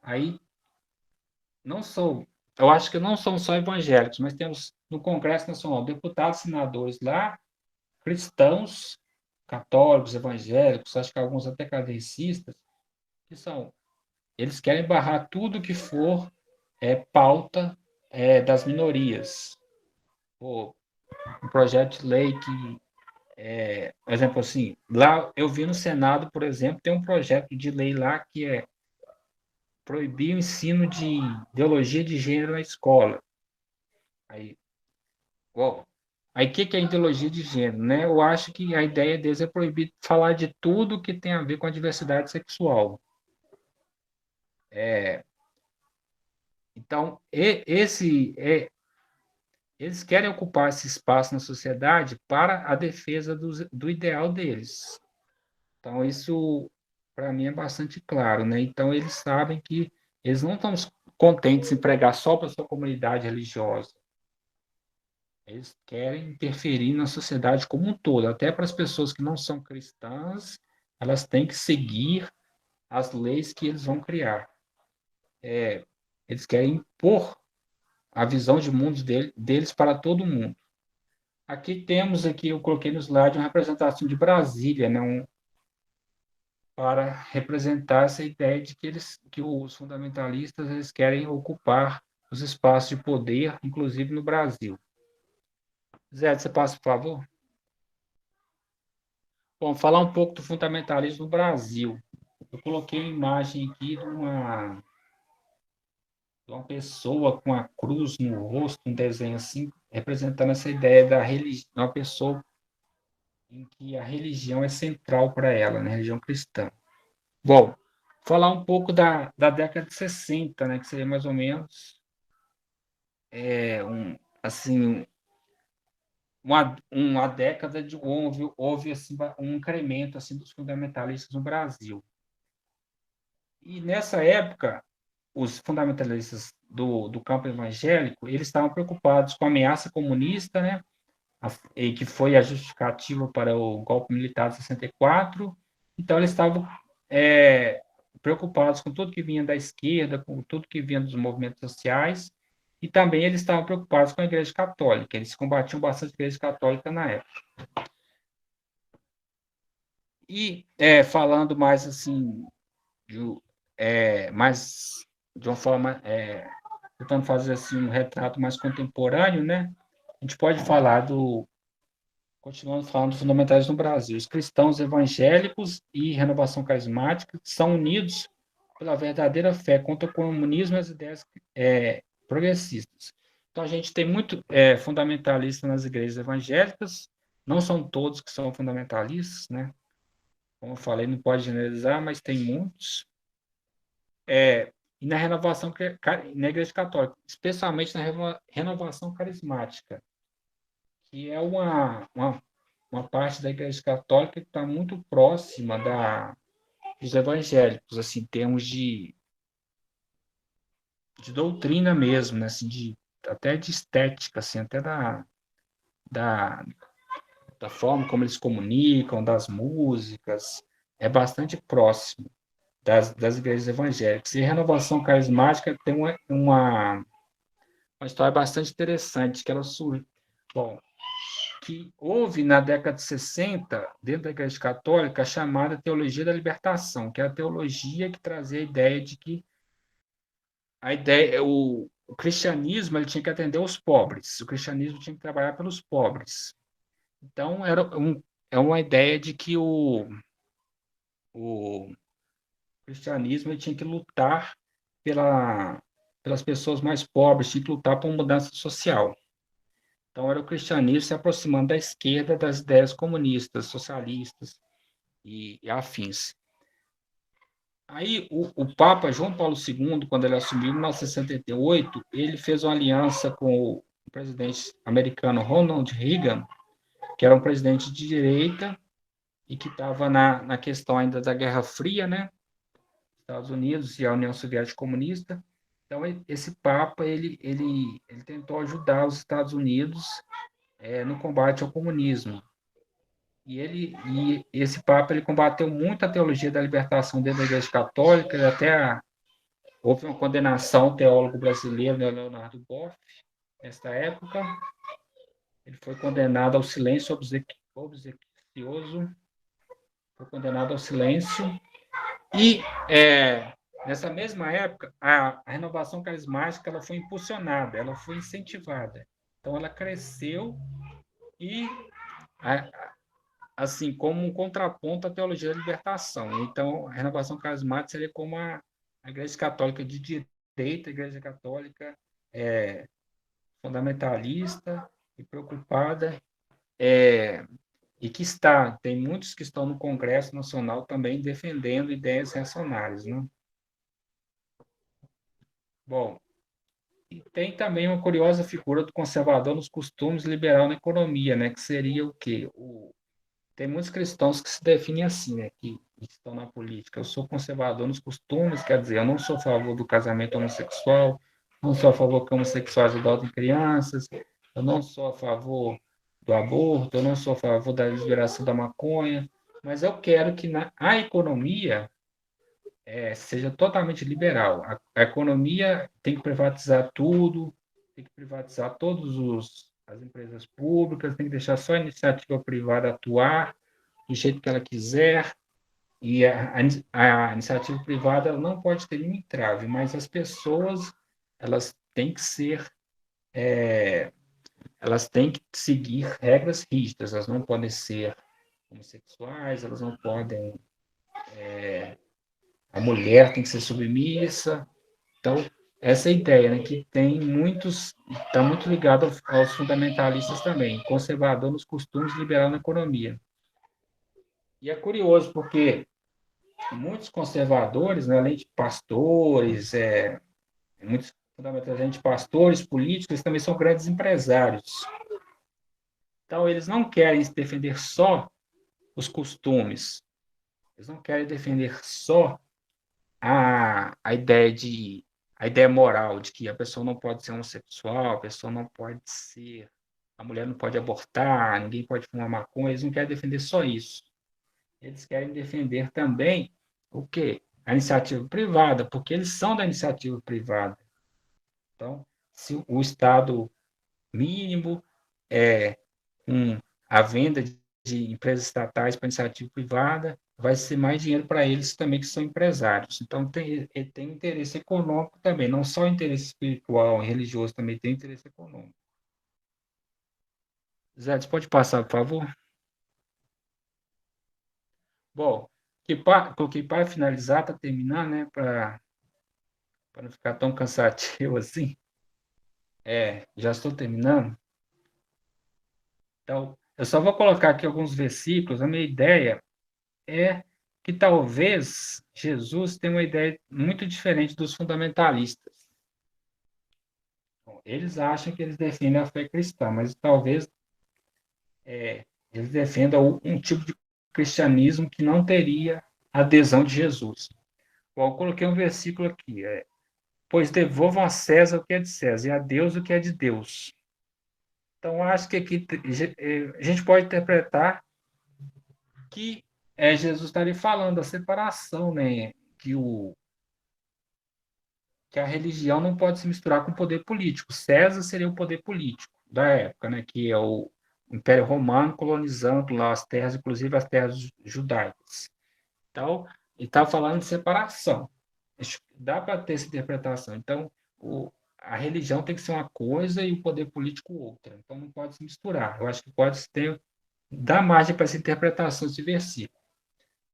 Aí não sou, eu acho que não são só evangélicos, mas temos no Congresso Nacional deputados, senadores lá, cristãos, católicos, evangélicos, acho que alguns até kardecistas, que são, eles querem barrar tudo que for pauta das minorias. Pô, um projeto de lei que, por exemplo, assim, lá eu vi no Senado, por exemplo, tem um projeto de lei lá que é proibir o ensino de ideologia de gênero na escola. Aí, ó, aí o que é ideologia de gênero, né? Eu acho que a ideia deles é proibir falar de tudo que tem a ver com a diversidade sexual. Então, eles querem ocupar esse espaço na sociedade para a defesa do ideal deles. Então, isso, para mim, é bastante claro, né? Então, eles sabem que eles não estão contentes em pregar só para a sua comunidade religiosa. Eles querem interferir na sociedade como um todo, até para as pessoas que não são cristãs, elas têm que seguir as leis que eles vão criar. Eles querem impor a visão de mundo deles para todo mundo. Aqui temos, eu coloquei no slide uma representação de Brasília, né, para representar essa ideia de que os fundamentalistas eles querem ocupar os espaços de poder, inclusive no Brasil. Zé, você passa, por favor? Bom, falar um pouco do fundamentalismo no Brasil. Eu coloquei uma imagem aqui de uma pessoa com a cruz no rosto, um desenho assim, representando essa ideia da religião, uma pessoa em que a religião é central para ela, né? A religião cristã. Bom, falar um pouco da década de 60, né? Que seria mais ou menos assim, uma década de houve assim, um incremento assim, dos fundamentalistas no Brasil. E nessa época, os fundamentalistas do campo evangélico, eles estavam preocupados com a ameaça comunista, né? E que foi a justificativa para o golpe militar de 64. Então, eles estavam preocupados com tudo que vinha da esquerda, com tudo que vinha dos movimentos sociais, e também eles estavam preocupados com a Igreja Católica. Eles combatiam bastante a Igreja Católica na época. E falando mais assim, mais de uma forma, tentando fazer assim um retrato mais contemporâneo, né? A gente pode falar continuando falando dos fundamentais no Brasil. Os cristãos evangélicos e renovação carismática são unidos pela verdadeira fé contra o comunismo e as ideias progressistas. Então, a gente tem muito fundamentalista nas igrejas evangélicas, não são todos que são fundamentalistas, né? Como eu falei, não pode generalizar, mas tem muitos. E na renovação, na igreja católica, especialmente na renovação carismática, que é uma parte da Igreja Católica que está muito próxima dos evangélicos, assim, em termos de doutrina mesmo, né, assim, até de estética, assim, até da, da forma como eles comunicam, das músicas, é bastante próximo das igrejas evangélicas. E a renovação carismática tem uma história bastante interessante, que ela surge. Bom, que houve na década de 60, dentro da Igreja Católica, a chamada teologia da libertação, que é a teologia que trazia a ideia de que o cristianismo ele tinha que atender os pobres, o cristianismo tinha que trabalhar pelos pobres. Então, é uma ideia de que o cristianismo ele tinha que lutar pelas pessoas mais pobres, tinha que lutar por uma mudança social. Então, era o cristianismo se aproximando da esquerda das ideias comunistas, socialistas e afins. Aí, o Papa João Paulo II, quando ele assumiu em 1968, ele fez uma aliança com o presidente americano Ronald Reagan, que era um presidente de direita e que estava na questão ainda da Guerra Fria, né? Estados Unidos e a União Soviética Comunista. Então, esse Papa ele tentou ajudar os Estados Unidos no combate ao comunismo. E esse Papa ele combateu muito a teologia da libertação dentro da Igreja Católica, houve uma condenação ao teólogo brasileiro, né, Leonardo Boff, nesta época. Ele foi condenado ao silêncio obsequioso, foi condenado ao silêncio. E nessa mesma época, a renovação carismática ela foi impulsionada, ela foi incentivada. Então, ela cresceu e, assim, como um contraponto à teologia da libertação. Então, a renovação carismática seria como a Igreja Católica de direita, a Igreja Católica fundamentalista e preocupada, e que tem muitos que estão no Congresso Nacional também defendendo ideias reacionárias, né? Bom, e tem também uma curiosa figura do conservador nos costumes e liberal na economia, né? Que seria o quê? Tem muitos cristãos que se definem assim, né? Que estão na política. Eu sou conservador nos costumes, quer dizer, eu não sou a favor do casamento homossexual, não sou a favor que homossexuais adotem crianças, eu não sou a favor do aborto, eu não sou a favor da liberação da maconha, mas eu quero que a economia seja totalmente liberal. A economia tem que privatizar tudo, tem que privatizar as empresas públicas, tem que deixar só a iniciativa privada atuar do jeito que ela quiser, e a iniciativa privada ela não pode ter nenhum entrave, mas as pessoas elas têm que elas têm que seguir regras rígidas, elas não podem ser homossexuais, elas não podem, a mulher tem que ser submissa. Então, essa ideia, né, que tem muitos, está muito ligado aos fundamentalistas também, conservador nos costumes, liberal na economia. E é curioso, porque muitos conservadores, né, além de pastores, muitos fundamentalmente pastores, políticos, eles também são grandes empresários. Então, eles não querem defender só os costumes, eles não querem defender só a ideia moral de que a pessoa não pode ser homossexual, a pessoa não pode ser, a mulher não pode abortar, ninguém pode fumar maconha, eles não querem defender só isso. Eles querem defender também o quê? A iniciativa privada, porque eles são da iniciativa privada. Então, se o Estado mínimo a venda de empresas estatais para iniciativa privada, vai ser mais dinheiro para eles também que são empresários. Então, tem interesse econômico também, não só interesse espiritual e religioso, também tem interesse econômico. Zé, você pode passar, por favor? Bom, coloquei para finalizar, para terminar, né, para não ficar tão cansativo assim. Já estou terminando. Então, eu só vou colocar aqui alguns versículos. A minha ideia é que talvez Jesus tenha uma ideia muito diferente dos fundamentalistas. Bom, eles acham que eles defendem a fé cristã, mas talvez eles defendam um tipo de cristianismo que não teria adesão de Jesus. Bom, eu coloquei um versículo aqui, pois devolvam a César o que é de César e a Deus o que é de Deus. Então, acho que aqui a gente pode interpretar que Jesus estaria falando da separação, né? Que a religião não pode se misturar com o poder político. César seria o poder político da época, né? Que é o Império Romano colonizando lá as terras, inclusive as terras judaicas. Então, ele está falando de separação. Dá para ter essa interpretação. Então, a religião tem que ser uma coisa e o poder político outra. Então não pode se misturar. Eu acho que pode ter dar margem para essa interpretação desse versículo.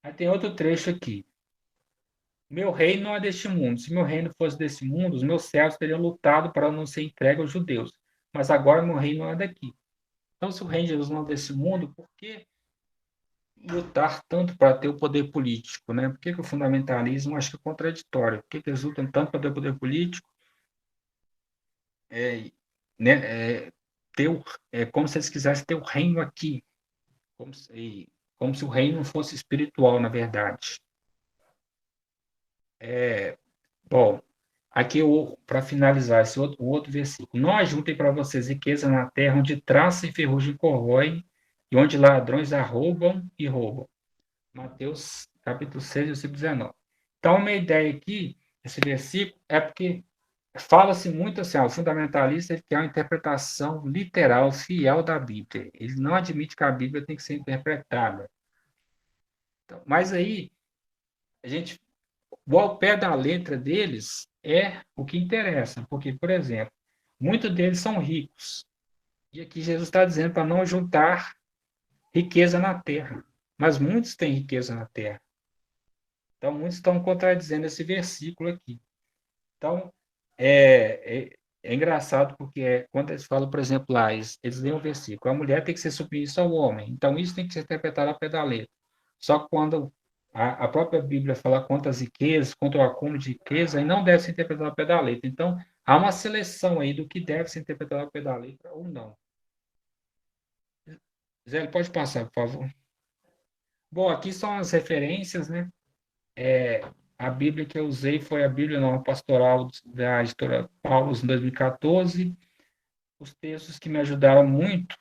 Aí tem outro trecho aqui. Meu reino não é deste mundo. Se meu reino fosse desse mundo, os meus servos teriam lutado para não ser entregue aos judeus. Mas agora meu reino não é daqui. Então, se o reino de Jesus não é desse mundo, por que lutar tanto para ter o poder político, né? Por que, que o fundamentalismo acho que é contraditório? Por que, que eles lutam tanto para ter o poder político? É, né, ter como se eles quisessem ter o reino aqui, como se o reino fosse espiritual, na verdade. Bom, aqui para finalizar o outro versículo. Não ajuntem para vocês riqueza na terra onde traça e ferrugem corroem e onde ladrões arrombam e roubam. Mateus capítulo 6, versículo 19. Então, uma ideia aqui, esse versículo, é porque fala-se muito assim, o fundamentalista ele quer uma interpretação literal, fiel da Bíblia. Ele não admite que a Bíblia tem que ser interpretada. Então, mas aí, a gente, o ao pé da letra deles é o que interessa, porque, por exemplo, muitos deles são ricos. E aqui Jesus está dizendo para não juntar riqueza na terra. Mas muitos têm riqueza na terra. Então, muitos estão contradizendo esse versículo aqui. Então, é engraçado porque quando eles falam, por exemplo, lá, eles leem um versículo, a mulher tem que ser submissa ao homem. Então, isso tem que ser interpretado ao pé da letra. Só que quando a própria Bíblia fala quanto às riquezas, quanto ao acúmulo de riqueza, aí não deve ser interpretado ao pé da letra. Então, há uma seleção aí do que deve ser interpretado ao pé da letra ou não. Zé, pode passar, por favor. Bom, aqui são as referências, né? A Bíblia que eu usei foi a Bíblia Nova Pastoral da editora Paulus, em 2014. Os textos que me ajudaram muito,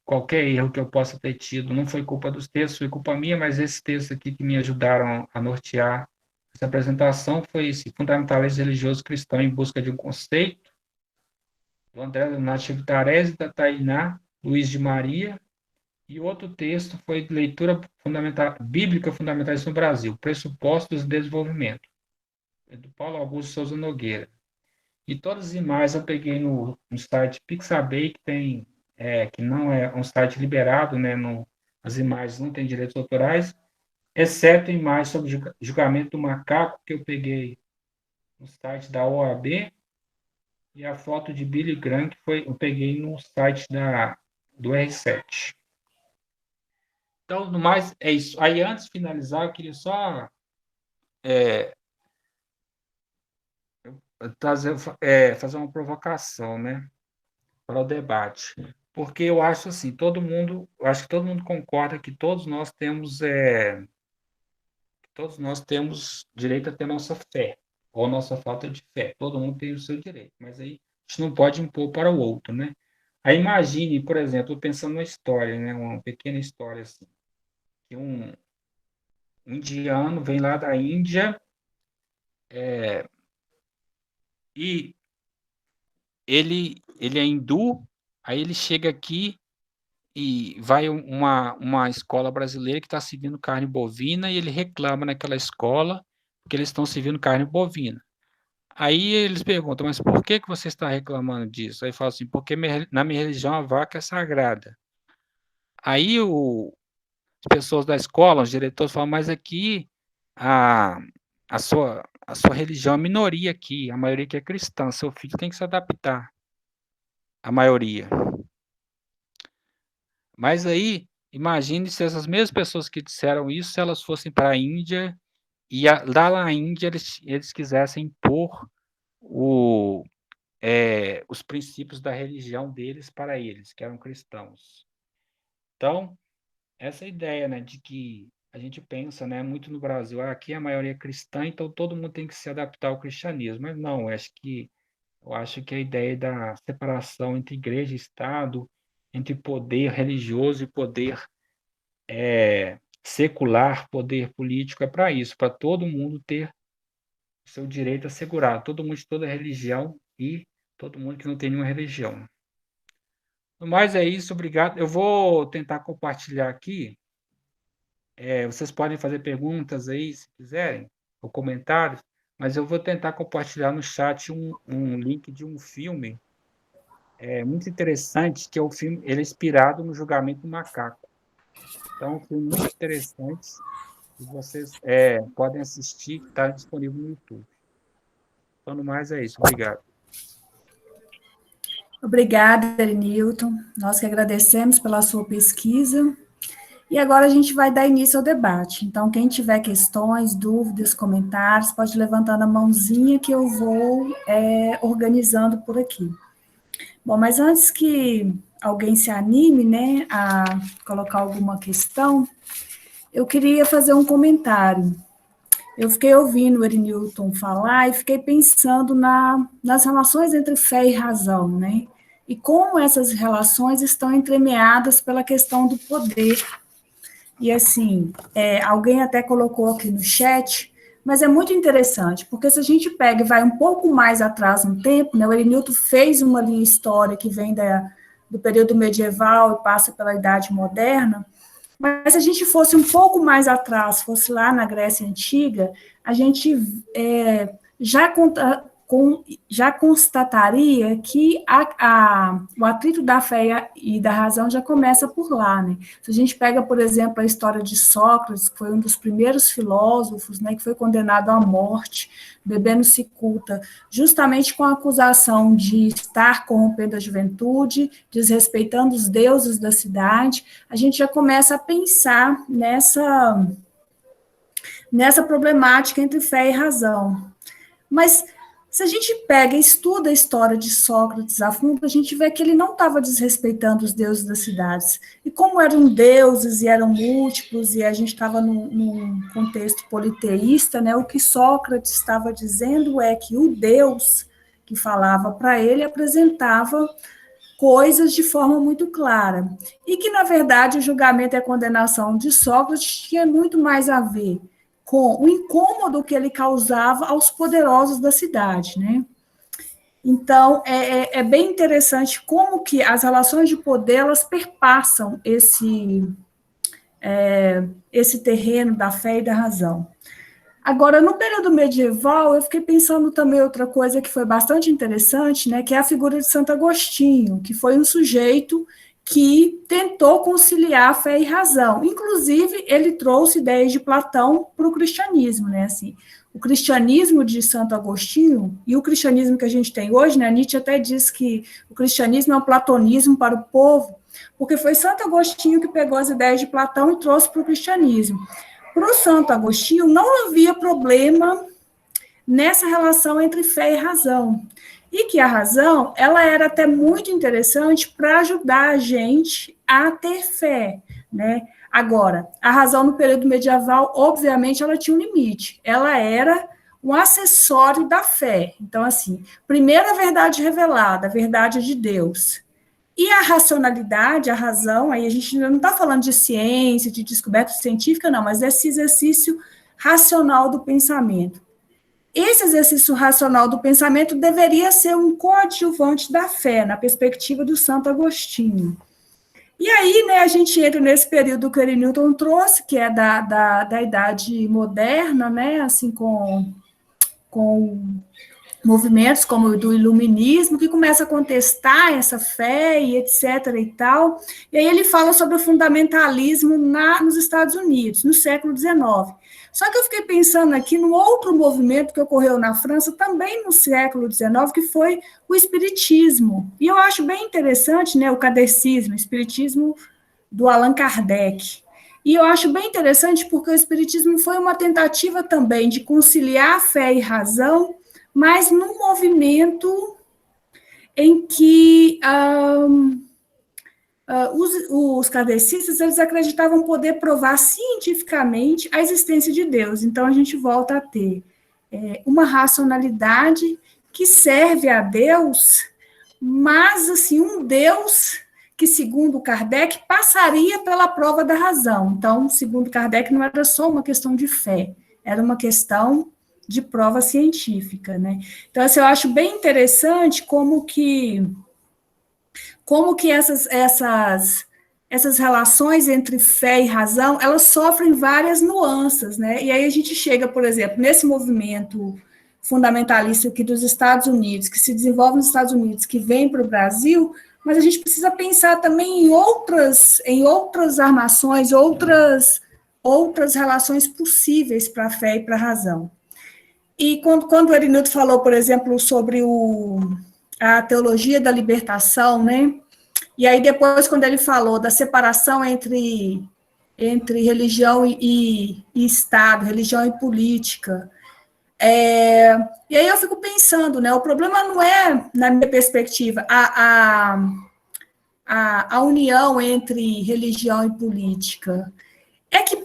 qualquer erro que eu possa ter tido, não foi culpa dos textos, foi culpa minha, mas esses textos aqui que me ajudaram a nortear essa apresentação foi esse Fundamentalismo Religioso Cristão em Busca de um Conceito, do André Leonardo Vitarese, da Tainá Luiz de Maria, e outro texto foi Leitura Fundamental, Bíblica Fundamentalista no Brasil, Pressupostos do Desenvolvimento, do Paulo Augusto Souza Nogueira. E todas as imagens eu peguei no site Pixabay, que não é um site liberado, né? As imagens não têm direitos autorais, exceto a imagem sobre julgamento do macaco, que eu peguei no site da OAB, e a foto de Billy Graham, eu peguei no site do R7. Então, no mais, é isso. Aí, antes de finalizar, eu queria só fazer uma provocação, né? Para o debate. Porque eu acho assim, acho que todo mundo concorda que todos nós temos direito a ter nossa fé, ou nossa falta de fé. Todo mundo tem o seu direito, mas aí a gente não pode impor para o outro, né? Aí imagine, por exemplo, pensando numa história, né, uma pequena história assim, que um indiano vem lá da Índia e ele é hindu, aí ele chega aqui e vai uma escola brasileira que está servindo carne bovina e ele reclama naquela escola que eles estão servindo carne bovina. Aí eles perguntam, mas por que você está reclamando disso? Aí fala assim, porque na minha religião a vaca é sagrada. Aí as pessoas da escola, os diretores falam, mas aqui a, a sua religião é a minoria aqui, a maioria que é cristã, seu filho tem que se adaptar à maioria. Mas aí, imagine se essas mesmas pessoas que disseram isso, se elas fossem para a Índia e lá na Índia eles quisessem impor os princípios da religião deles para eles, que eram cristãos. Então, essa ideia, né, de que a gente pensa, né, muito no Brasil, aqui a maioria é cristã, então todo mundo tem que se adaptar ao cristianismo. Mas não, eu acho que a ideia da separação entre igreja e Estado, entre poder religioso e poder secular, poder político, é para isso, para todo mundo ter o seu direito assegurado, todo mundo de toda religião e todo mundo que não tem nenhuma religião. Mas é isso, obrigado. Eu vou tentar compartilhar aqui. Vocês podem fazer perguntas aí, se quiserem, ou comentários. mas eu vou tentar compartilhar no chat um link de um filme muito interessante, que é o filme, ele é inspirado no Julgamento do Macaco. Então, é um filme muito interessante, e vocês podem assistir, que está disponível no YouTube. Então, no mais é isso. Obrigado. Obrigada, Newton. Nós que agradecemos pela sua pesquisa. E agora a gente vai dar início ao debate. Então, quem tiver questões, dúvidas, comentários, pode levantar a mãozinha que eu vou organizando por aqui. Bom, mas antes que alguém se anime, né, a colocar alguma questão, eu queria fazer um comentário. Eu fiquei ouvindo o Newton falar e fiquei pensando nas relações entre fé e razão, né? E como essas relações estão entremeadas pela questão do poder. E assim, alguém até colocou aqui no chat, mas é muito interessante, porque se a gente pega e vai um pouco mais atrás no tempo, né, o Newton fez uma linha histórica que vem do período medieval e passa pela Idade Moderna, mas se a gente fosse um pouco mais atrás, fosse lá na Grécia Antiga, a gente já constataria que o atrito da fé e da razão já começa por lá, né? Se a gente pega, por exemplo, a história de Sócrates, que foi um dos primeiros filósofos, né, que foi condenado à morte, bebendo cicuta, justamente com a acusação de estar corrompendo a juventude, desrespeitando os deuses da cidade, a gente já começa a pensar nessa problemática entre fé e razão. Mas se a gente pega e estuda a história de Sócrates a fundo, a gente vê que ele não estava desrespeitando os deuses das cidades. E como eram deuses e eram múltiplos, e a gente estava num contexto politeísta, né, o que Sócrates estava dizendo é que o Deus que falava para ele apresentava coisas de forma muito clara. E que, na verdade, o julgamento e a condenação de Sócrates tinha muito mais a ver com o incômodo que ele causava aos poderosos da cidade, né? Então, é bem interessante como que as relações de poder, elas perpassam esse terreno da fé e da razão. Agora, no período medieval, eu fiquei pensando também outra coisa que foi bastante interessante, né, que é a figura de Santo Agostinho, que foi um sujeito que tentou conciliar fé e razão. Inclusive, ele trouxe ideias de Platão para o cristianismo, né? Assim, o cristianismo de Santo Agostinho e o cristianismo que a gente tem hoje, né? Nietzsche até diz que o cristianismo é um platonismo para o povo, porque foi Santo Agostinho que pegou as ideias de Platão e trouxe para o cristianismo. Para o Santo Agostinho, não havia problema nessa relação entre fé e razão. E que a razão, ela era até muito interessante para ajudar a gente a ter fé, né? Agora, a razão no período medieval, obviamente, ela tinha um limite. Ela era um acessório da fé. Então, assim, primeiro a verdade revelada, a verdade de Deus. E a racionalidade, a razão, aí a gente não está falando de ciência, de descoberta científica, não, mas desse exercício racional do pensamento. Esse exercício racional do pensamento deveria ser um coadjuvante da fé, na perspectiva do Santo Agostinho. E aí, né, a gente entra nesse período que o Newton trouxe, que é da Idade Moderna, né, assim, com movimentos como o do iluminismo, que começa a contestar essa fé e etc. e tal. E aí ele fala sobre o fundamentalismo nos Estados Unidos, no século XIX. Só que eu fiquei pensando aqui num outro movimento que ocorreu na França, também no século XIX, que foi o espiritismo. E eu acho bem interessante, né, o catecismo, o espiritismo do Allan Kardec. E eu acho bem interessante porque o espiritismo foi uma tentativa também de conciliar fé e razão, mas num movimento em que os kardecistas eles acreditavam poder provar cientificamente a existência de Deus. Então, a gente volta a ter uma racionalidade que serve a Deus, mas, assim, um Deus que, segundo Kardec, passaria pela prova da razão. Então, segundo Kardec, não era só uma questão de fé, era uma questão de prova científica, né? Então, assim, eu acho bem interessante como que essas relações entre fé e razão, elas sofrem várias nuances, né? E aí a gente chega, por exemplo, nesse movimento fundamentalista aqui dos Estados Unidos, que se desenvolve nos Estados Unidos, que vem para o Brasil, mas a gente precisa pensar também em outras armações, outras relações possíveis para a fé e para a razão. E quando o Erinildo falou, por exemplo, sobre a teologia da libertação, né? E aí depois, quando ele falou da separação entre religião e Estado, religião e política, e aí eu fico pensando, né? O problema não é, na minha perspectiva, a união entre religião e política. É que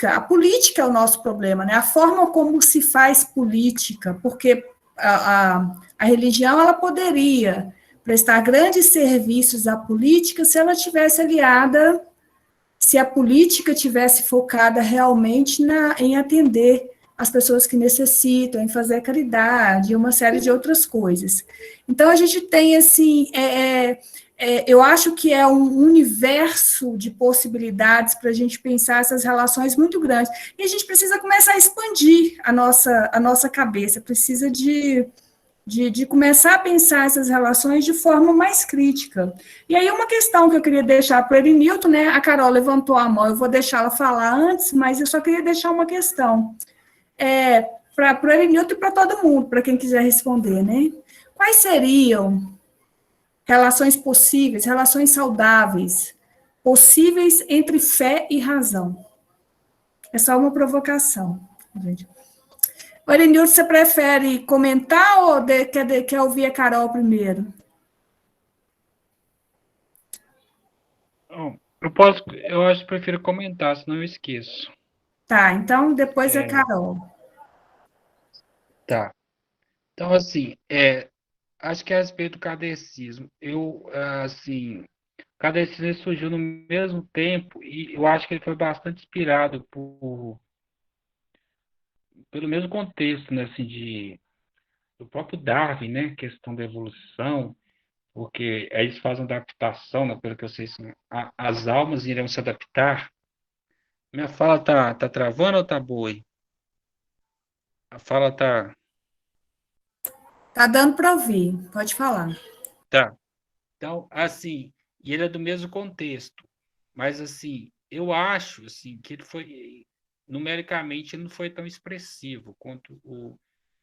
a política é o nosso problema, né? A forma como se faz política, porque a religião ela poderia prestar grandes serviços à política se ela tivesse aliada, se a política tivesse focada realmente em atender as pessoas que necessitam, em fazer caridade, uma série de outras coisas. Então, a gente tem, assim, eu acho que é um universo de possibilidades para a gente pensar essas relações muito grandes. E a gente precisa começar a expandir a nossa cabeça, precisa de começar a pensar essas relações de forma mais crítica. E aí uma questão que eu queria deixar para o Erinilton, né? A Carol levantou a mão, eu vou deixá-la falar antes, mas eu só queria deixar uma questão. Para o Erinilton e para todo mundo, para quem quiser responder, né? Quais seriam relações possíveis, relações saudáveis, possíveis entre fé e razão? É só uma provocação, gente. Erinilton, você prefere comentar ou quer ouvir a Carol primeiro? Eu acho que prefiro comentar, senão eu esqueço. Tá, então depois a Carol. Tá. Então, assim, acho que a respeito do kardecismo, assim, o kardecismo surgiu no mesmo tempo e eu acho que ele foi bastante inspirado pelo mesmo contexto, né, assim, do próprio Darwin, né, questão da evolução, porque aí eles fazem adaptação, né, pelo que eu sei, assim, as almas irão se adaptar. Minha fala tá travando ou tá boa aí? A fala tá... Tá dando para ouvir, pode falar. Tá. Então, assim, e ele é do mesmo contexto, mas, assim, eu acho, assim, que ele foi, numericamente, ele não foi tão expressivo quanto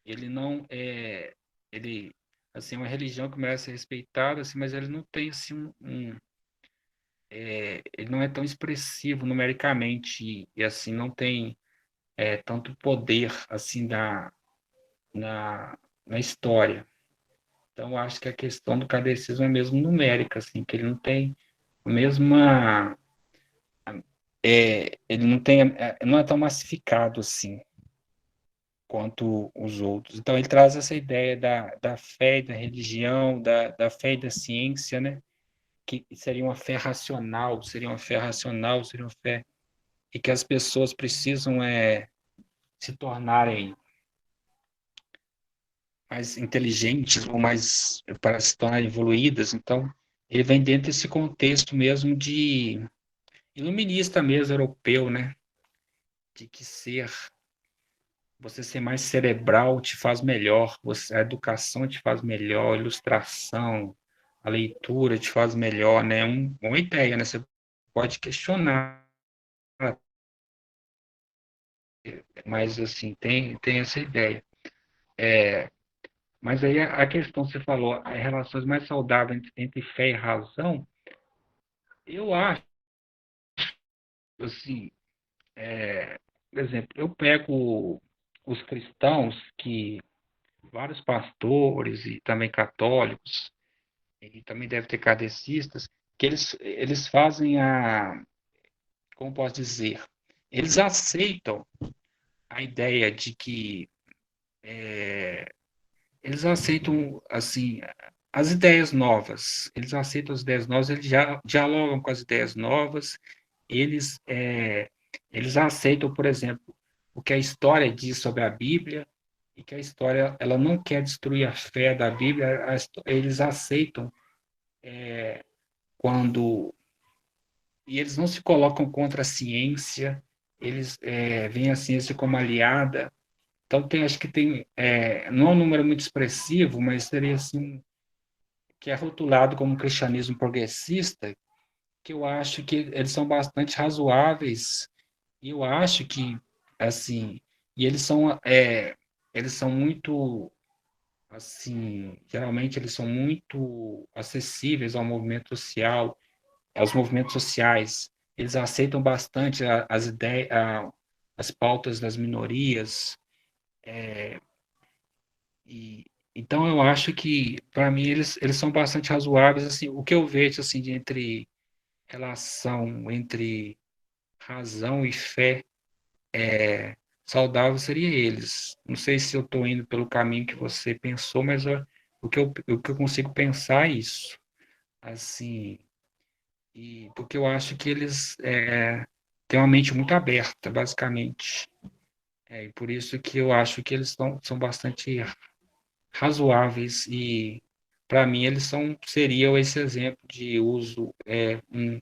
ele não ele, assim, é uma religião que merece ser respeitada, assim, mas ele não tem, assim, ele não é tão expressivo numericamente e assim, não tem tanto poder, assim, na história. Então, acho que a questão do kardecismo é mesmo numérica, assim, que ele não tem a mesma. Ele não tem. Não é tão massificado assim quanto os outros. Então, ele traz essa ideia da fé, da religião, da fé e da ciência, né? Que seria uma fé racional, seria uma fé racional, seria uma fé. E que as pessoas precisam se tornarem mais inteligentes ou mais para se tornarem evoluídas. Então, ele vem dentro desse contexto mesmo de iluminista mesmo, europeu, né? De que você ser mais cerebral te faz melhor, a educação te faz melhor, a ilustração, a leitura te faz melhor, né? Uma ideia, né? Você pode questionar, mas assim, tem essa ideia. Mas aí a questão, você falou, relações mais saudáveis entre fé e razão, eu acho, assim, por exemplo, eu pego os cristãos vários pastores e também católicos, e também deve ter kardecistas, que eles fazem como posso dizer, eles aceitam a ideia de que eles aceitam, assim, as ideias novas, eles aceitam as ideias novas, eles já dialogam com as ideias novas, eles, eles aceitam, por exemplo, o que a história diz sobre a Bíblia, e que a história ela não quer destruir a fé da Bíblia, eles aceitam quando e eles não se colocam contra a ciência, eles veem a ciência como aliada, Então, acho que tem, não é um número muito expressivo, mas seria assim, que é rotulado como cristianismo progressista, que eu acho que eles são bastante razoáveis, e eu acho que, assim, e eles são muito, assim, geralmente eles são muito acessíveis ao movimento social, aos movimentos sociais. Eles aceitam bastante as ideias, as pautas das minorias, e então eu acho que, para mim, eles são bastante razoáveis. Assim, o que eu vejo assim, entre relação entre razão e fé saudável seria eles. Não sei se eu estou indo pelo caminho que você pensou, mas o que eu consigo pensar é isso. Assim, porque eu acho que eles têm uma mente muito aberta, basicamente. E por isso que eu acho que eles são bastante razoáveis e, para mim, seriam esse exemplo de uso, um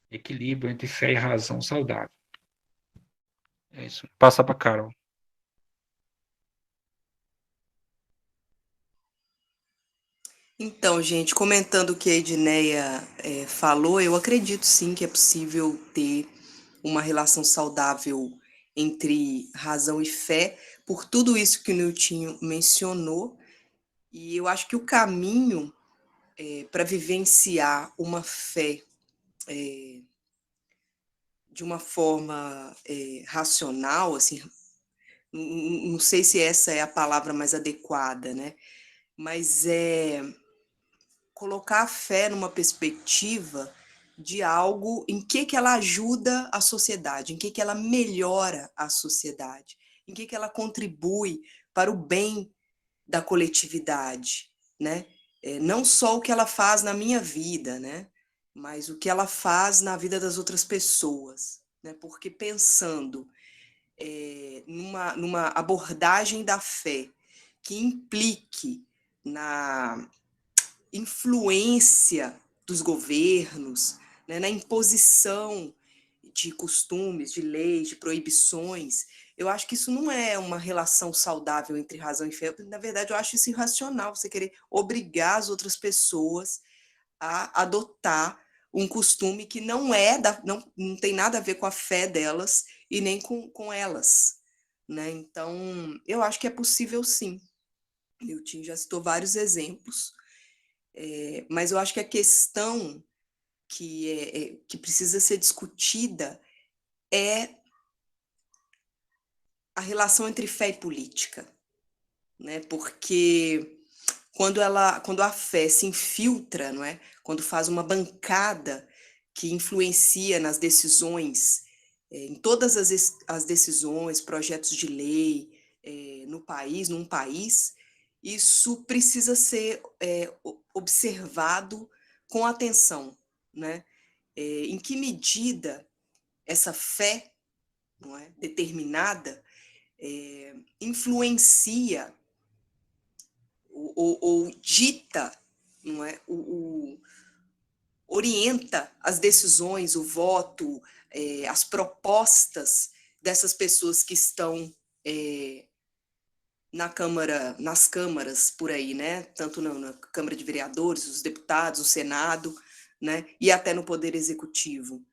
equilíbrio entre fé e razão saudável. É isso. Passa para Carol. Então, gente, comentando o que a Edneia falou, eu acredito sim que é possível ter uma relação saudável entre razão e fé, por tudo isso que o Niltinho mencionou, e eu acho que o caminho para vivenciar uma fé de uma forma racional, assim, não sei se essa é a palavra mais adequada, né? Mas é colocar a fé numa perspectiva de algo em que ela ajuda a sociedade, em que ela melhora a sociedade, em que ela contribui para o bem da coletividade, né? Não só o que ela faz na minha vida, né? Mas o que ela faz na vida das outras pessoas, né? Porque pensando numa abordagem da fé que implique na influência dos governos, né, na imposição de costumes, de leis, de proibições, eu acho que isso não é uma relação saudável entre razão e fé. Na verdade, eu acho isso irracional, você querer obrigar as outras pessoas a adotar um costume que não tem nada a ver com a fé delas e nem com elas. Né? Então, eu acho que é possível sim. Nilton já citou vários exemplos, mas eu acho que a questão que precisa ser discutida é a relação entre fé e política, né? Porque quando a fé se infiltra, não é? Quando faz uma bancada que influencia nas decisões, em todas as decisões, projetos de lei no país, num país, isso precisa ser observado com atenção, né? Em que medida essa fé, não é, determinada influencia ou dita, não é, orienta as decisões, o voto, as propostas dessas pessoas que estão nas câmaras por aí, né? Tanto na Câmara de Vereadores, os deputados, o Senado, né? E até no Poder Executivo.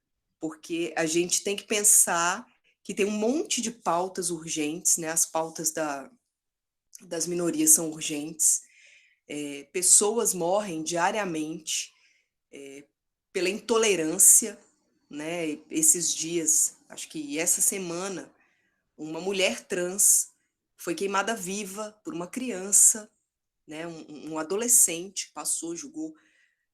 Porque a gente tem que pensar que tem um monte de pautas urgentes, né? As pautas das minorias são urgentes. Pessoas morrem diariamente pela intolerância, né? Esses dias, acho que essa semana, uma mulher trans foi queimada viva por uma criança, né? Um adolescente passou, jogou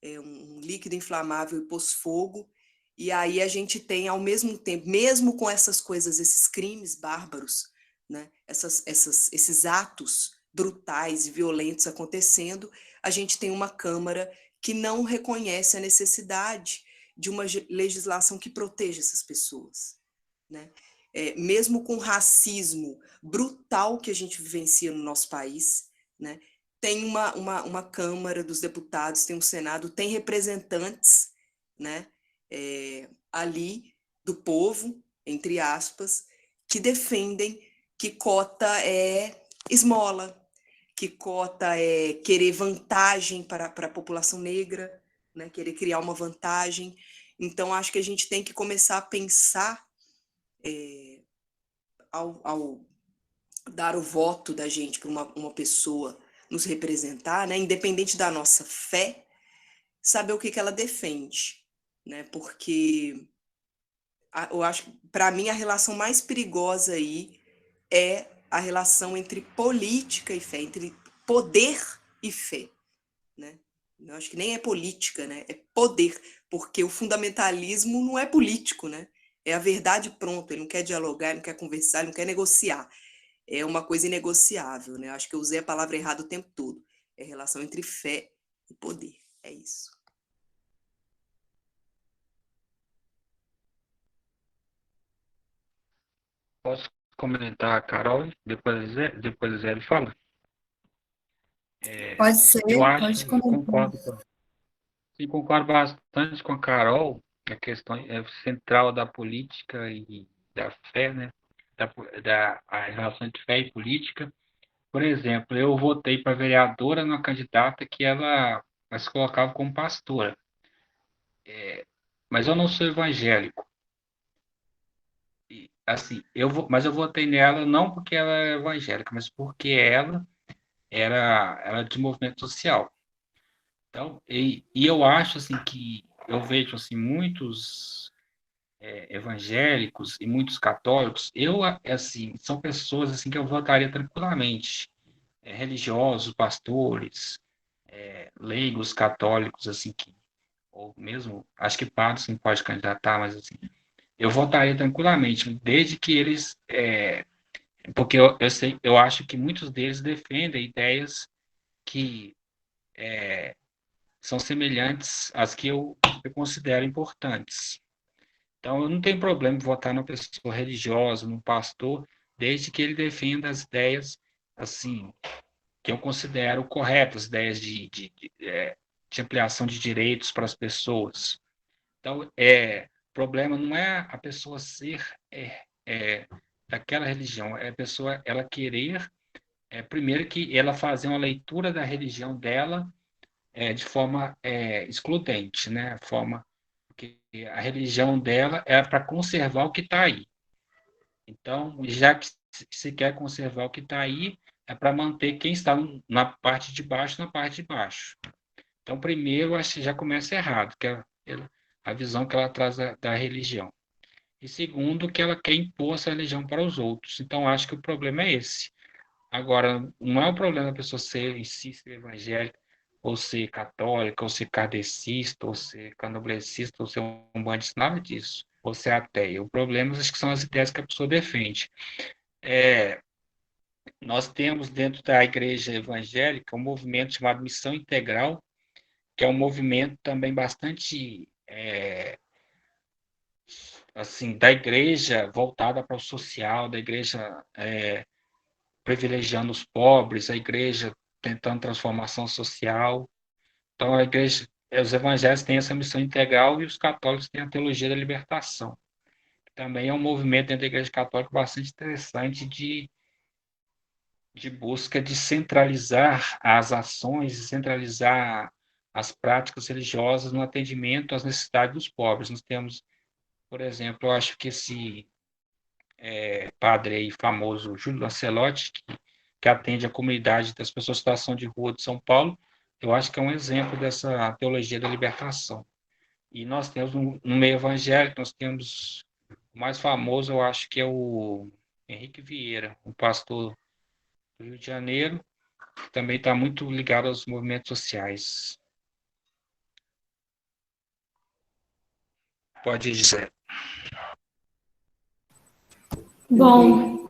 um líquido inflamável e pôs fogo. E aí a gente tem, ao mesmo tempo, mesmo com essas coisas, esses crimes bárbaros, né? Esses atos brutais e violentos acontecendo, a gente tem uma Câmara que não reconhece a necessidade de uma legislação que proteja essas pessoas, né? Mesmo com o racismo brutal que a gente vivencia no nosso país, né? Tem uma Câmara dos Deputados, tem um Senado, tem representantes, né, ali do povo, entre aspas, que defendem que cota é esmola, que cota é querer vantagem para a população negra, né? Querer criar uma vantagem. Então, acho que a gente tem que começar a pensar, ao dar o voto da gente para uma pessoa nos representar, né? Independente da nossa fé, saber o que ela defende, né? Porque eu acho que, para mim, a relação mais perigosa aí é a relação entre política e fé, entre poder e fé, né? Eu acho que nem é política, né? É poder, porque o fundamentalismo não é político, né? É a verdade pronta, ele não quer dialogar, ele não quer conversar, ele não quer negociar. É uma coisa inegociável, né? Acho que eu usei a palavra errada o tempo todo. É a relação entre fé e poder. É isso. Posso comentar, Carol? Depois o Zé ele fala. Pode ser, Eu acho, pode comentar. concordo bastante com a Carol, a questão central da política e da fé, né? A relação entre fé e política. Por exemplo, eu votei para vereadora numa candidata que ela se colocava como pastora, mas eu não sou evangélico. E, assim, mas eu votei nela não porque ela é evangélica, mas porque ela era de movimento social. Então, e eu acho assim que eu vejo assim muitos evangélicos e muitos católicos, assim são pessoas assim que eu votaria tranquilamente, religiosos, pastores, leigos católicos assim que ou mesmo acho que padres não pode candidatar, mas assim eu votaria tranquilamente, desde que eles porque eu acho que muitos deles defendem ideias que são semelhantes às que eu considero importantes. Então, eu não tenho problema em votar numa pessoa religiosa, num pastor, desde que ele defenda as ideias, assim, que eu considero corretas, ideias de ampliação de direitos para as pessoas. Então, o problema não é a pessoa ser daquela religião, é a pessoa ela querer, primeiro que ela fazer uma leitura da religião dela de forma excludente, né? Forma que a religião dela é para conservar o que está aí. Então, já que se quer conservar o que está aí, é para manter quem está na parte de baixo na parte de baixo. Então, primeiro, acho que já começa errado, que é a visão que ela traz da religião. E segundo, que ela quer impor essa religião para os outros. Então, acho que o problema é esse. Agora, não é o problema da pessoa ser em si, ser evangélica, ou ser católica, ou ser kardecista, ou ser candomblessista, ou ser um bandista, nada disso. Ou ser ateu. O problema acho que são as ideias que a pessoa defende. Nós temos dentro da igreja evangélica um movimento chamado Missão Integral, que é um movimento também bastante assim da igreja voltada para o social, da igreja privilegiando os pobres, a igreja tentando transformação social. Então, a igreja, os evangélicos têm essa missão integral e os católicos têm a teologia da libertação. Também é um movimento dentro da igreja católica bastante interessante de busca de centralizar as ações, de centralizar as práticas religiosas no atendimento às necessidades dos pobres. Nós temos, por exemplo, eu acho que esse padre aí famoso, Júlio Lancelotti, que atende a comunidade das pessoas em situação de rua de São Paulo, eu acho que é um exemplo dessa teologia da libertação. E nós temos, no meio evangélico, nós temos o mais famoso, eu acho que é o Henrique Vieira, um pastor do Rio de Janeiro, que também está muito ligado aos movimentos sociais. Pode dizer. Bom,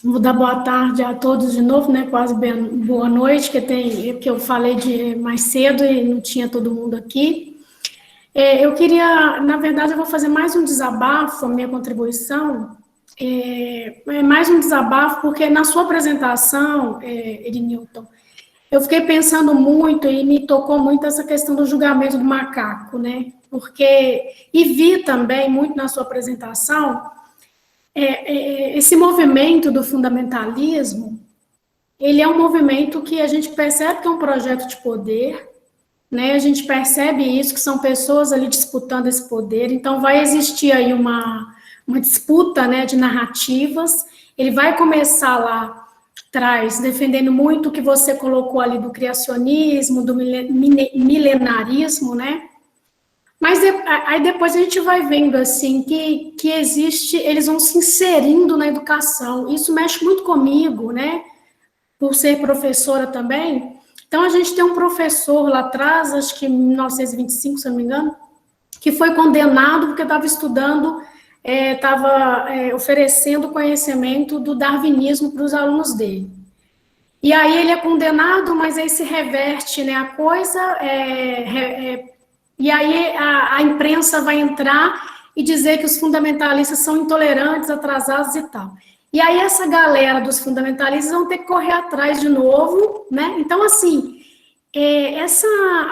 vou dar boa tarde a todos de novo, né? Quase bem, boa noite, que eu falei de mais cedo e não tinha todo mundo aqui. Eu queria, na verdade, eu vou fazer mais um desabafo, a minha contribuição. É mais um desabafo, porque na sua apresentação, Edenilton, eu fiquei pensando muito e me tocou muito essa questão do julgamento do macaco, né? E vi também muito na sua apresentação esse movimento do fundamentalismo, ele é um movimento que a gente percebe que é um projeto de poder, né? A gente percebe isso, que são pessoas ali disputando esse poder, então vai existir aí uma disputa, né, de narrativas. Ele vai começar lá atrás, defendendo muito o que você colocou ali do criacionismo, do milenarismo, né? Mas aí depois a gente vai vendo, assim, que existe, eles vão se inserindo na educação. Isso mexe muito comigo, né? Por ser professora também. Então, a gente tem um professor lá atrás, acho que em 1925, se eu não me engano, que foi condenado porque estava estudando, estava oferecendo conhecimento do darwinismo para os alunos dele. E aí ele é condenado, mas aí se reverte, né, a coisa, e aí a imprensa vai entrar e dizer que os fundamentalistas são intolerantes, atrasados e tal. E aí essa galera dos fundamentalistas vão ter que correr atrás de novo, né? Então, assim, essa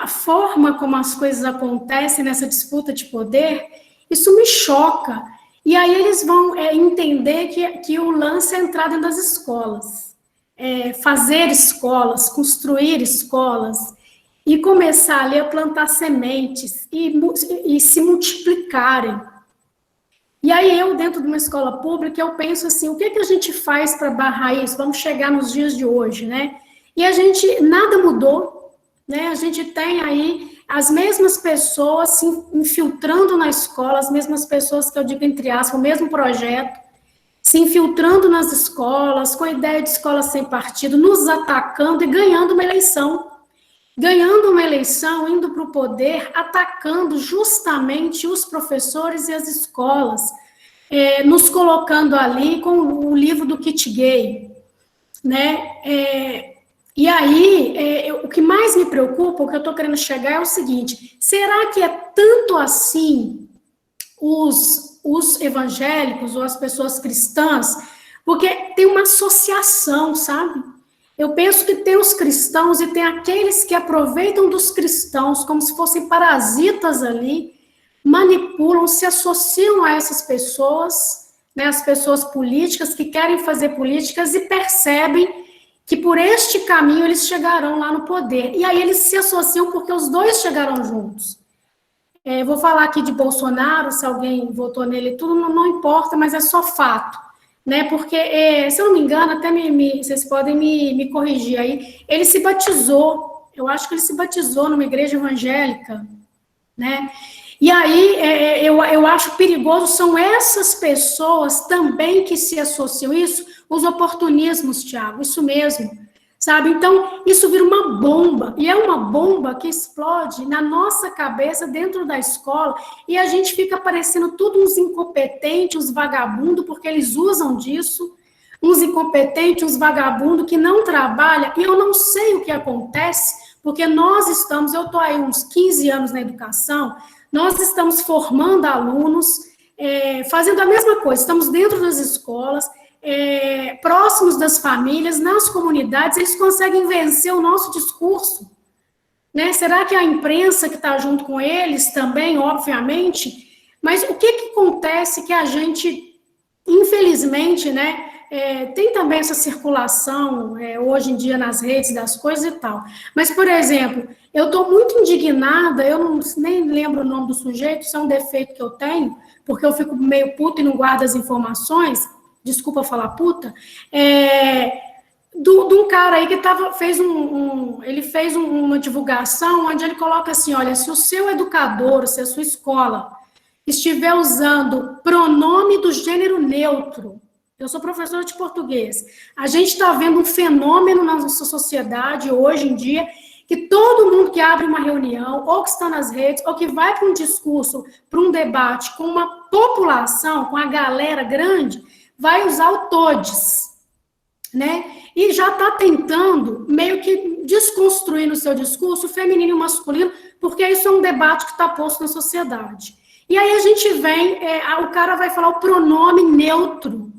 forma como as coisas acontecem nessa disputa de poder, isso me choca. E aí eles vão entender que o lance é entrar dentro das escolas, fazer escolas, construir escolas, e começar ali a plantar sementes e se multiplicarem. E aí eu, dentro de uma escola pública, eu penso assim, o que a gente faz para barrar isso? Vamos chegar nos dias de hoje, né? E nada mudou, né? A gente tem aí as mesmas pessoas se infiltrando na escola, as mesmas pessoas que eu digo entre aspas, o mesmo projeto, se infiltrando nas escolas, com a ideia de escola sem partido, nos atacando e ganhando uma eleição. Ganhando uma eleição, indo para o poder, atacando justamente os professores e as escolas, nos colocando ali com o livro do kit gay, né? E aí, o que mais me preocupa, o que eu estou querendo chegar é o seguinte, será que é tanto assim os evangélicos ou as pessoas cristãs? Porque tem uma associação, sabe? Eu penso que tem os cristãos e tem aqueles que aproveitam dos cristãos como se fossem parasitas ali, manipulam, se associam a essas pessoas, né, as pessoas políticas que querem fazer políticas e percebem que por este caminho eles chegarão lá no poder. E aí eles se associam porque os dois chegaram juntos. Vou falar aqui de Bolsonaro, se alguém votou nele, tudo não importa, mas é só fato. Né, porque, se eu não me engano, até vocês podem me corrigir aí, ele se batizou, eu acho que ele se batizou numa igreja evangélica, né, e aí eu acho perigoso, são essas pessoas também que se associam isso, os oportunismos, Tiago, isso mesmo, sabe, então isso vira uma bomba, e é uma bomba que explode na nossa cabeça dentro da escola, e a gente fica parecendo tudo uns incompetentes, uns vagabundos, porque eles usam disso, uns incompetentes, uns vagabundos que não trabalham, e eu não sei o que acontece, porque eu estou aí uns 15 anos na educação, nós estamos formando alunos, fazendo a mesma coisa, estamos dentro das escolas, próximos das famílias, nas comunidades, eles conseguem vencer o nosso discurso, né? Será que a imprensa que está junto com eles também, obviamente, mas o que acontece que a gente, infelizmente, né, tem também essa circulação hoje em dia nas redes das coisas e tal, mas, por exemplo, eu estou muito indignada, eu nem lembro o nome do sujeito, isso é um defeito que eu tenho, porque eu fico meio puta e não guardo as informações, desculpa falar puta, de um cara aí que ele fez uma divulgação onde ele coloca assim, olha, se o seu educador, se a sua escola estiver usando pronome do gênero neutro, eu sou professora de português, a gente está vendo um fenômeno na nossa sociedade hoje em dia, que todo mundo que abre uma reunião, ou que está nas redes, ou que vai para um discurso, para um debate com uma população, com a galera grande, vai usar o todes, né? E já está tentando meio que desconstruir no seu discurso o feminino e o masculino, porque isso é um debate que está posto na sociedade. E aí a gente vem, o cara vai falar o pronome neutro,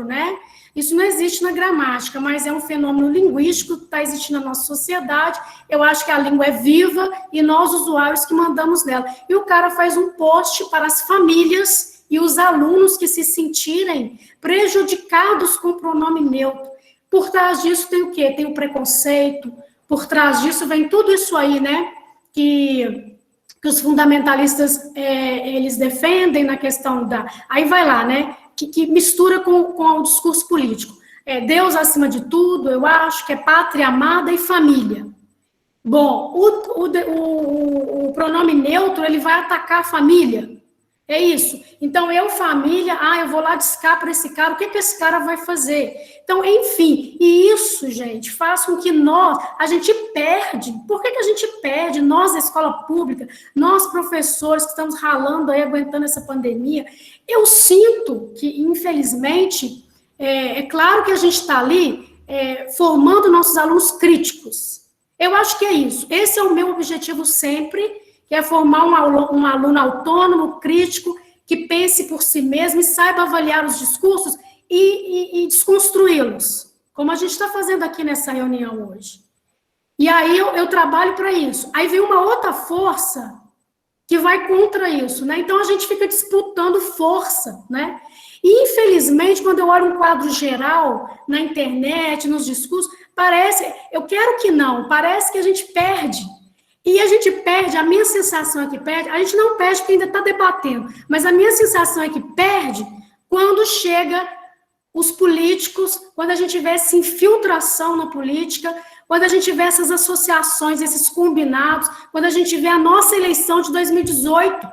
né? Isso não existe na gramática, mas é um fenômeno linguístico que está existindo na nossa sociedade. Eu acho que a língua é viva e nós, usuários, que mandamos nela. E o cara faz um post para as famílias e os alunos que se sentirem prejudicados com o pronome neutro. Por trás disso tem o quê? Tem o preconceito, por trás disso vem tudo isso aí, né, que os fundamentalistas, eles defendem na questão da... Aí vai lá, né, que mistura com o discurso político. Deus acima de tudo, eu acho que é pátria amada e família. Bom, o pronome neutro, ele vai atacar a família. É isso. Então, família, eu vou lá discar para esse cara, o que esse cara vai fazer? Então, enfim, e isso, gente, faz com que a gente perde. Por que a gente perde? Nós, da escola pública, nós, professores, que estamos ralando aí, aguentando essa pandemia, eu sinto que, infelizmente, é claro que a gente está ali formando nossos alunos críticos. Eu acho que é isso. Esse é o meu objetivo sempre, que é formar um aluno autônomo, crítico, que pense por si mesmo e saiba avaliar os discursos e desconstruí-los, como a gente está fazendo aqui nessa reunião hoje. E aí eu trabalho para isso. Aí vem uma outra força que vai contra isso, né? Então a gente fica disputando força, né? E, infelizmente, quando eu olho um quadro geral na internet, nos discursos, eu quero que não, parece que a gente perde. E a gente perde, a minha sensação é que perde, a gente não perde porque ainda está debatendo, mas a minha sensação é que perde quando chega os políticos, quando a gente vê essa infiltração na política, quando a gente vê essas associações, esses combinados, quando a gente vê a nossa eleição de 2018,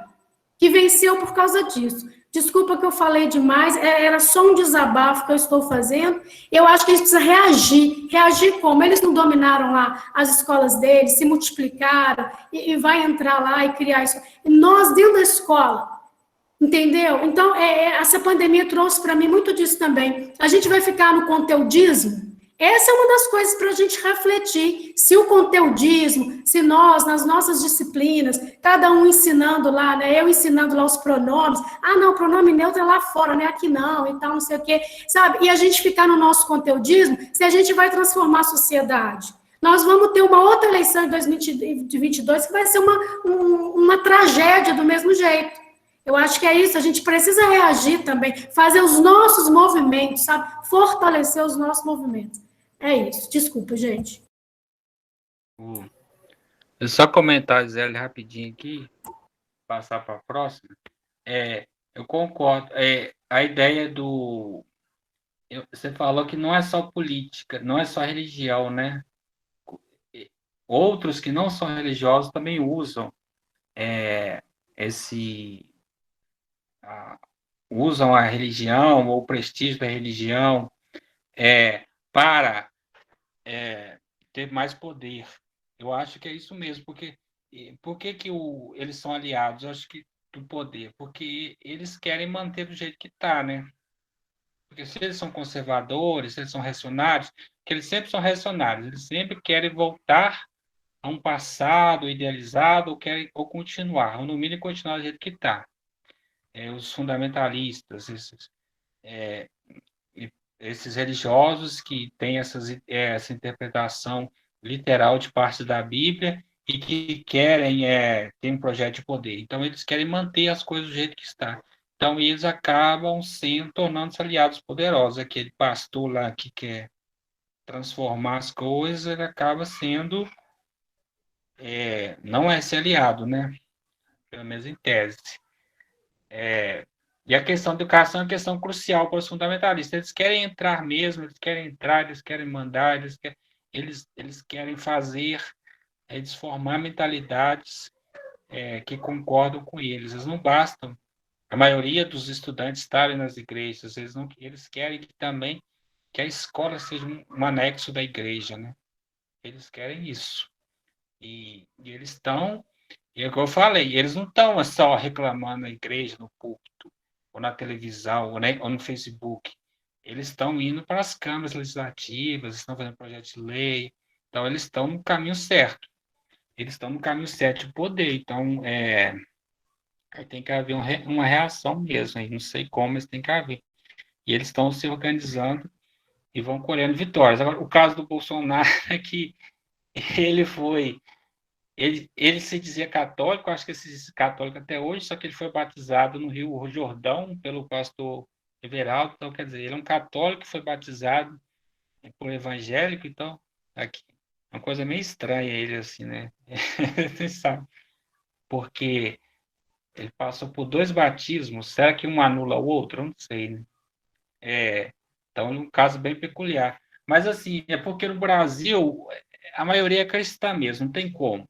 que venceu por causa disso. Desculpa que eu falei demais, era só um desabafo que eu estou fazendo. Eu acho que a gente precisa reagir. Reagir como? Eles não dominaram lá as escolas deles, se multiplicaram, e vai entrar lá e criar isso. E nós, dentro da escola, entendeu? Então, essa pandemia trouxe para mim muito disso também. A gente vai ficar no conteudismo? Essa é uma das coisas para a gente refletir. Se o conteudismo, se nós, nas nossas disciplinas, cada um ensinando lá, né? Eu ensinando lá os pronomes. Não, o pronome neutro é lá fora, né? Aqui não, e tal, não sei o quê. Sabe? E a gente ficar no nosso conteudismo, se a gente vai transformar a sociedade. Nós vamos ter uma outra eleição em 2022 que vai ser uma tragédia do mesmo jeito. Eu acho que é isso, a gente precisa reagir também, fazer os nossos movimentos, sabe? Fortalecer os nossos movimentos. É isso. Desculpa, gente. Eu só comentar, Zé, rapidinho aqui, passar para a próxima. Eu concordo. A ideia você falou que não é só política, não é só religião, né? Outros que não são religiosos também usam usam a religião ou o prestígio da religião para ter mais poder. Eu acho que é isso mesmo, porque por que eles são aliados? Eu acho que do poder, porque eles querem manter do jeito que está, né? Porque se eles são conservadores, se eles são reacionários, que eles sempre são reacionários, eles sempre querem voltar a um passado idealizado ou continuar, ou no mínimo continuar do jeito que está. Os fundamentalistas, esses religiosos que têm essa interpretação literal de parte da Bíblia e que querem ter um projeto de poder. Então, eles querem manter as coisas do jeito que está. Então, eles acabam tornando-se aliados poderosos. Aquele pastor lá que quer transformar as coisas, ele acaba sendo... não é esse aliado, né? Pelo menos em tese. E a questão da educação é uma questão crucial para os fundamentalistas. Eles querem entrar mesmo, eles querem entrar, eles querem mandar, eles querem fazer, eles formar mentalidades que concordam com eles. Eles não bastam a maioria dos estudantes estarem nas igrejas, eles querem também que a escola seja um anexo da igreja, né? Eles querem isso. E eles estão, é o que eu falei, eles não estão só reclamando na igreja, no púlpito, ou na televisão, ou no Facebook. Eles estão indo para as câmaras legislativas, estão fazendo projeto de lei, então eles estão no caminho certo. Eles estão no caminho certo de poder, então aí tem que haver uma reação mesmo, aí não sei como, mas tem que haver. E eles estão se organizando e vão colhendo vitórias. Agora, o caso do Bolsonaro é que ele foi ele se dizia católico, acho que ele se diz católico até hoje, só que ele foi batizado no Rio Jordão pelo pastor Everaldo, então, quer dizer, ele é um católico que foi batizado por evangélico, então, aqui, uma coisa meio estranha ele, assim, né? Você sabe, porque ele passou por 2 batismos, será que um anula o outro? Eu não sei, né? Então, é um caso bem peculiar. Mas, assim, é porque no Brasil, a maioria é cristã mesmo, não tem como.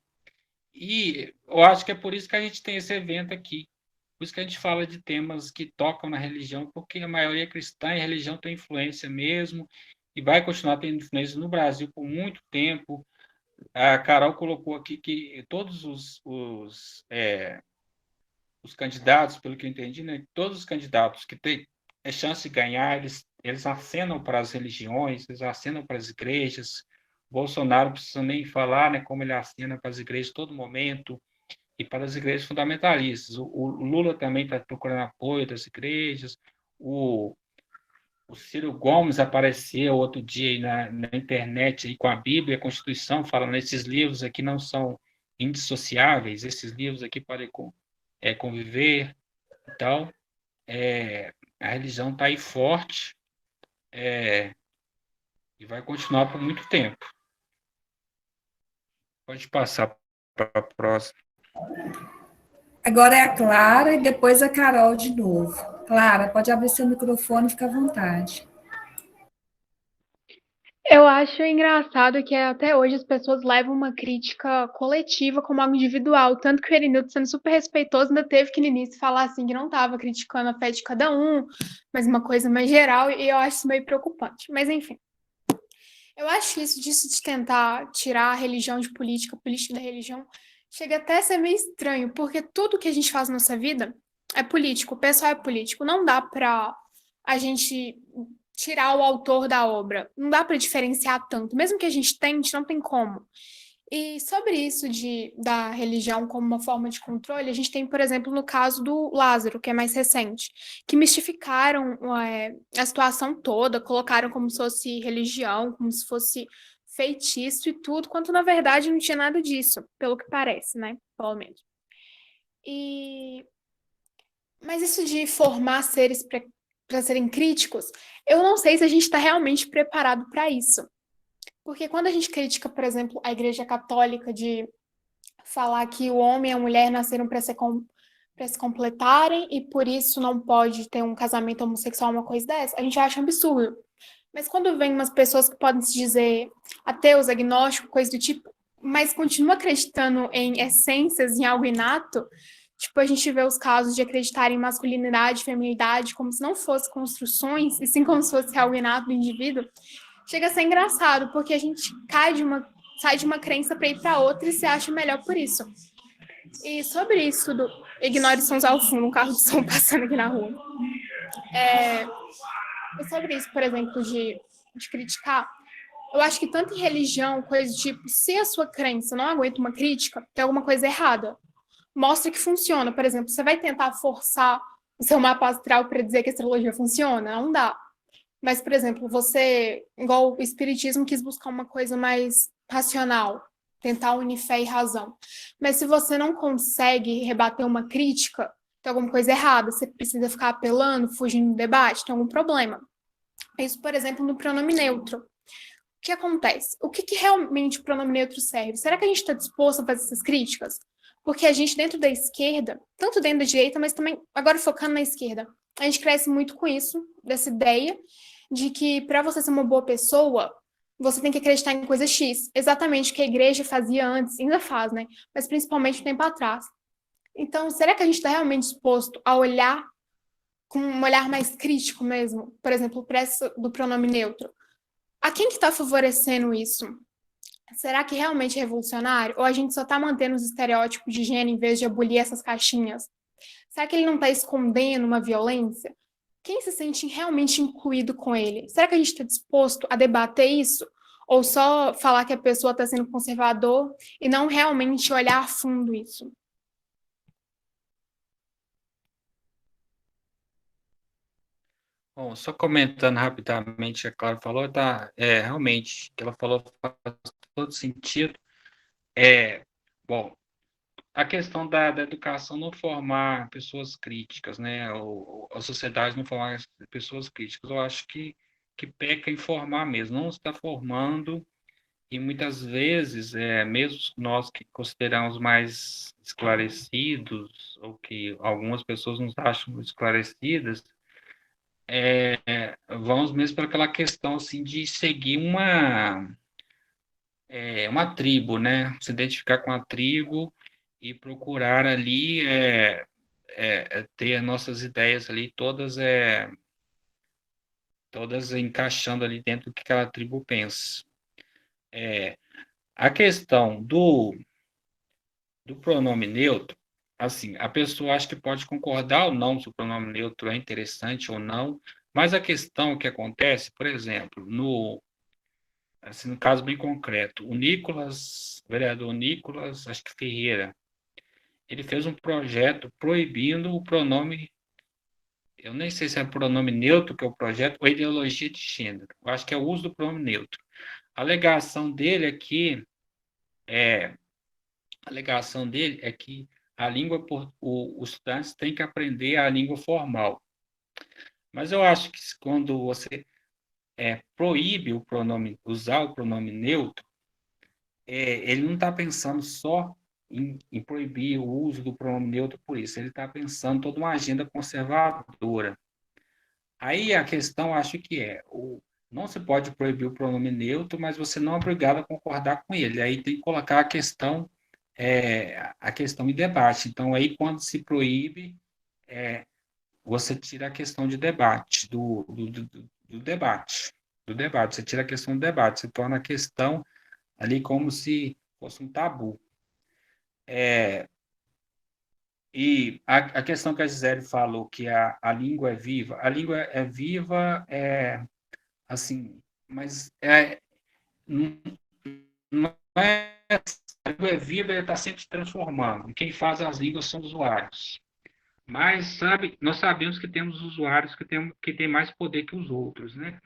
E eu acho que é por isso que a gente tem esse evento aqui. Por isso que a gente fala de temas que tocam na religião, porque a maioria é cristã e a religião tem influência mesmo, e vai continuar tendo influência no Brasil por muito tempo. A Carol colocou aqui que todos os candidatos, pelo que eu entendi, né, todos os candidatos que têm chance de ganhar, eles acenam para as religiões, eles acenam para as igrejas. Bolsonaro não precisa nem falar, né, como ele acena para as igrejas a todo momento e para as igrejas fundamentalistas. O Lula também está procurando apoio das igrejas. O Ciro Gomes apareceu outro dia aí na internet aí com a Bíblia e a Constituição, falando esses livros aqui não são indissociáveis, esses livros aqui podem conviver. Então, a religião está aí forte e vai continuar por muito tempo. Pode passar para a próxima. Agora é a Clara e depois a Carol de novo. Clara, pode abrir seu microfone, fica à vontade. Eu acho engraçado que até hoje as pessoas levam uma crítica coletiva como algo individual, tanto que o Erinildo, sendo super respeitoso, ainda teve que no início falar assim que não estava criticando a fé de cada um, mas uma coisa mais geral, e eu acho isso meio preocupante. Mas enfim, eu acho disso de tentar tirar a religião de política, a política da religião, chega até a ser meio estranho, porque tudo que a gente faz na nossa vida é político, o pessoal é político, não dá para a gente tirar o autor da obra. Não dá para diferenciar tanto. Mesmo que a gente tente, não tem como. E sobre isso da religião como uma forma de controle, a gente tem, por exemplo, no caso do Lázaro, que é mais recente, que mistificaram a situação toda, colocaram como se fosse religião, como se fosse feitiço e tudo, quando na verdade não tinha nada disso, pelo que parece, né? Pelo menos. Mas isso de formar seres para serem críticos, eu não sei se a gente está realmente preparado para isso. Porque quando a gente critica, por exemplo, a Igreja Católica de falar que o homem e a mulher nasceram para se completarem e por isso não pode ter um casamento homossexual, uma coisa dessa, a gente acha absurdo. Mas quando vem umas pessoas que podem se dizer ateus, agnósticos, coisa do tipo, mas continuam acreditando em essências, em algo inato, tipo, a gente vê os casos de acreditar em masculinidade e feminilidade como se não fossem construções, e sim como se fosse algo inato do indivíduo, chega a ser engraçado, porque a gente sai de uma crença para ir para outra e se acha melhor por isso. E sobre isso ignore sons ao fundo, um carro de som passando aqui na rua. E sobre isso, por exemplo, de criticar, eu acho que tanto em religião, coisa do tipo, se a sua crença não aguenta uma crítica, tem alguma coisa errada. Mostra que funciona. Por exemplo, você vai tentar forçar o seu mapa astral para dizer que a astrologia funciona? Não dá. Mas, por exemplo, você, igual o espiritismo, quis buscar uma coisa mais racional, tentar unir fé e razão. Mas se você não consegue rebater uma crítica, tem alguma coisa errada, você precisa ficar apelando, fugindo do debate, tem algum problema. Isso, por exemplo, no pronome neutro. O que acontece? O que realmente o pronome neutro serve? Será que a gente está disposto a fazer essas críticas? Porque a gente, dentro da esquerda, tanto dentro da direita, mas também, agora focando na esquerda, a gente cresce muito com isso, dessa ideia de que para você ser uma boa pessoa, você tem que acreditar em coisa X. Exatamente o que a igreja fazia antes, ainda faz, né? Mas principalmente um tempo atrás. Então, será que a gente está realmente disposto a olhar com um olhar mais crítico mesmo? Por exemplo, o preço do pronome neutro. A quem que está favorecendo isso? Será que realmente é revolucionário? Ou a gente só está mantendo os estereótipos de gênero em vez de abolir essas caixinhas? Será que ele não está escondendo uma violência? Quem se sente realmente incluído com ele? Será que a gente está disposto a debater isso? Ou só falar que a pessoa está sendo conservador e não realmente olhar a fundo isso? Bom, só comentando rapidamente, a Clara falou, realmente, o que ela falou faz todo sentido. Bom, a questão da educação não formar pessoas críticas, né? Ou a sociedade não formar pessoas críticas. Eu acho que peca em formar mesmo, não está formando, e muitas vezes, mesmo nós que consideramos mais esclarecidos, ou que algumas pessoas nos acham esclarecidas, vamos mesmo para aquela questão assim, de seguir uma tribo, né? Se identificar com a tribo e procurar ali ter nossas ideias ali todas encaixando ali dentro do que aquela tribo pensa. A questão do pronome neutro, assim, a pessoa acha que pode concordar ou não se o pronome neutro é interessante ou não, mas a questão que acontece, por exemplo, assim, no caso bem concreto, o vereador Nicolas, acho que Ferreira, ele fez um projeto proibindo o pronome, eu nem sei se é pronome neutro que é o projeto, ou ideologia de gênero, eu acho que é o uso do pronome neutro. A alegação dele é que a língua, os estudantes têm que aprender a língua formal. Mas eu acho que quando você proíbe usar o pronome neutro, ele não está pensando só em proibir o uso do pronome neutro por isso, ele está pensando toda uma agenda conservadora. Aí a questão, acho que não se pode proibir o pronome neutro, mas você não é obrigado a concordar com ele. Aí tem que colocar a questão em debate. Então, aí, quando se proíbe, você tira a questão de debate, do debate. Do debate, você tira a questão do debate, você torna a questão ali como se fosse um tabu. E a questão que a Gisele falou, que a língua é viva, a língua é viva, assim, mas não, não é, a língua é viva, ela está sempre se transformando. E quem faz as línguas são os usuários. Mas, sabe, nós sabemos que temos usuários que têm mais poder que os outros, né?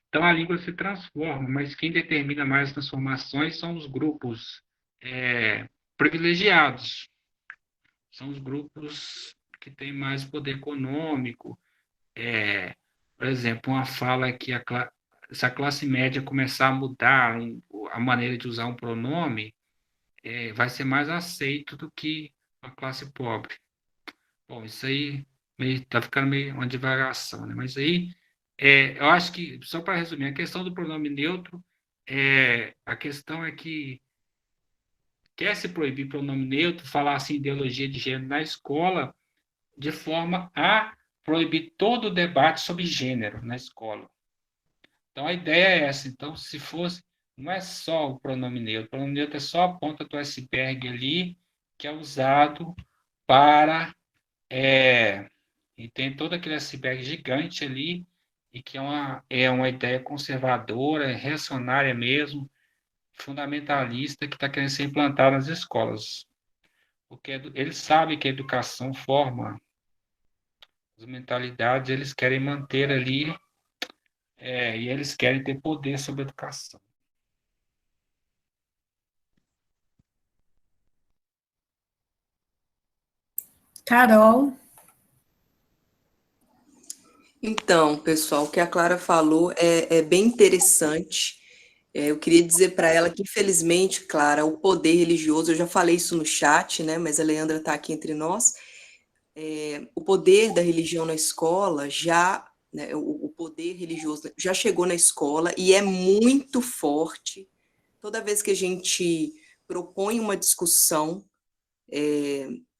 Então, a língua se transforma, mas quem determina mais as transformações são os grupos privilegiados. São os grupos que têm mais poder econômico. Por exemplo, uma fala que se a classe média começar a mudar a maneira de usar um pronome, vai ser mais aceito do que a classe pobre. Bom, isso aí está ficando meio uma divagação, né? Mas aí, eu acho que, só para resumir, a questão do pronome neutro, a questão é que quer se proibir pronome neutro, falar assim, ideologia de gênero na escola, de forma a proibir todo o debate sobre gênero na escola. Então, a ideia é essa. Então, se fosse, não é só o pronome neutro. O pronome neutro é só a ponta do iceberg ali, que é usado para... e tem todo aquele iceberg gigante ali, e que é uma ideia conservadora, reacionária mesmo, fundamentalista, que está querendo ser implantada nas escolas. Porque eles sabem que a educação forma as mentalidades, eles querem manter ali, e eles querem ter poder sobre a educação. Carol, Então, pessoal, o que a Clara falou é bem interessante. Eu queria dizer para ela que, infelizmente, Clara, o poder religioso, eu já falei isso no chat, né? Mas a Leandra está aqui entre nós. O poder da religião na escola né, o poder religioso já chegou na escola e é muito forte. Toda vez que a gente propõe uma discussão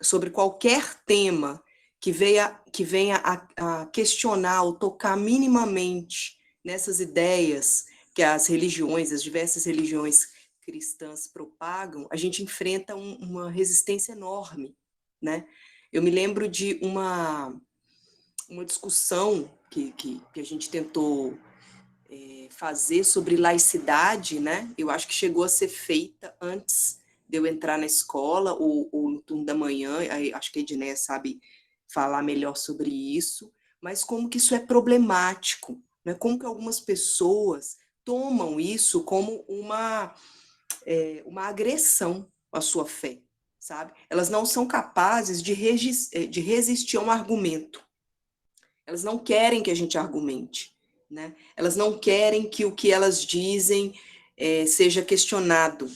sobre qualquer tema que venha a questionar ou tocar minimamente nessas ideias que as diversas religiões cristãs propagam, a gente enfrenta uma resistência enorme, né? Eu me lembro de uma discussão que a gente tentou fazer sobre laicidade, né? Eu acho que chegou a ser feita antes de eu entrar na escola, ou no turno da manhã, acho que a Edneia sabe falar melhor sobre isso, mas como que isso é problemático, né? Como que algumas pessoas tomam isso como uma agressão à sua fé, sabe? Elas não são capazes de resistir a um argumento. Elas não querem que a gente argumente, né? Elas não querem que o que elas dizem seja questionado.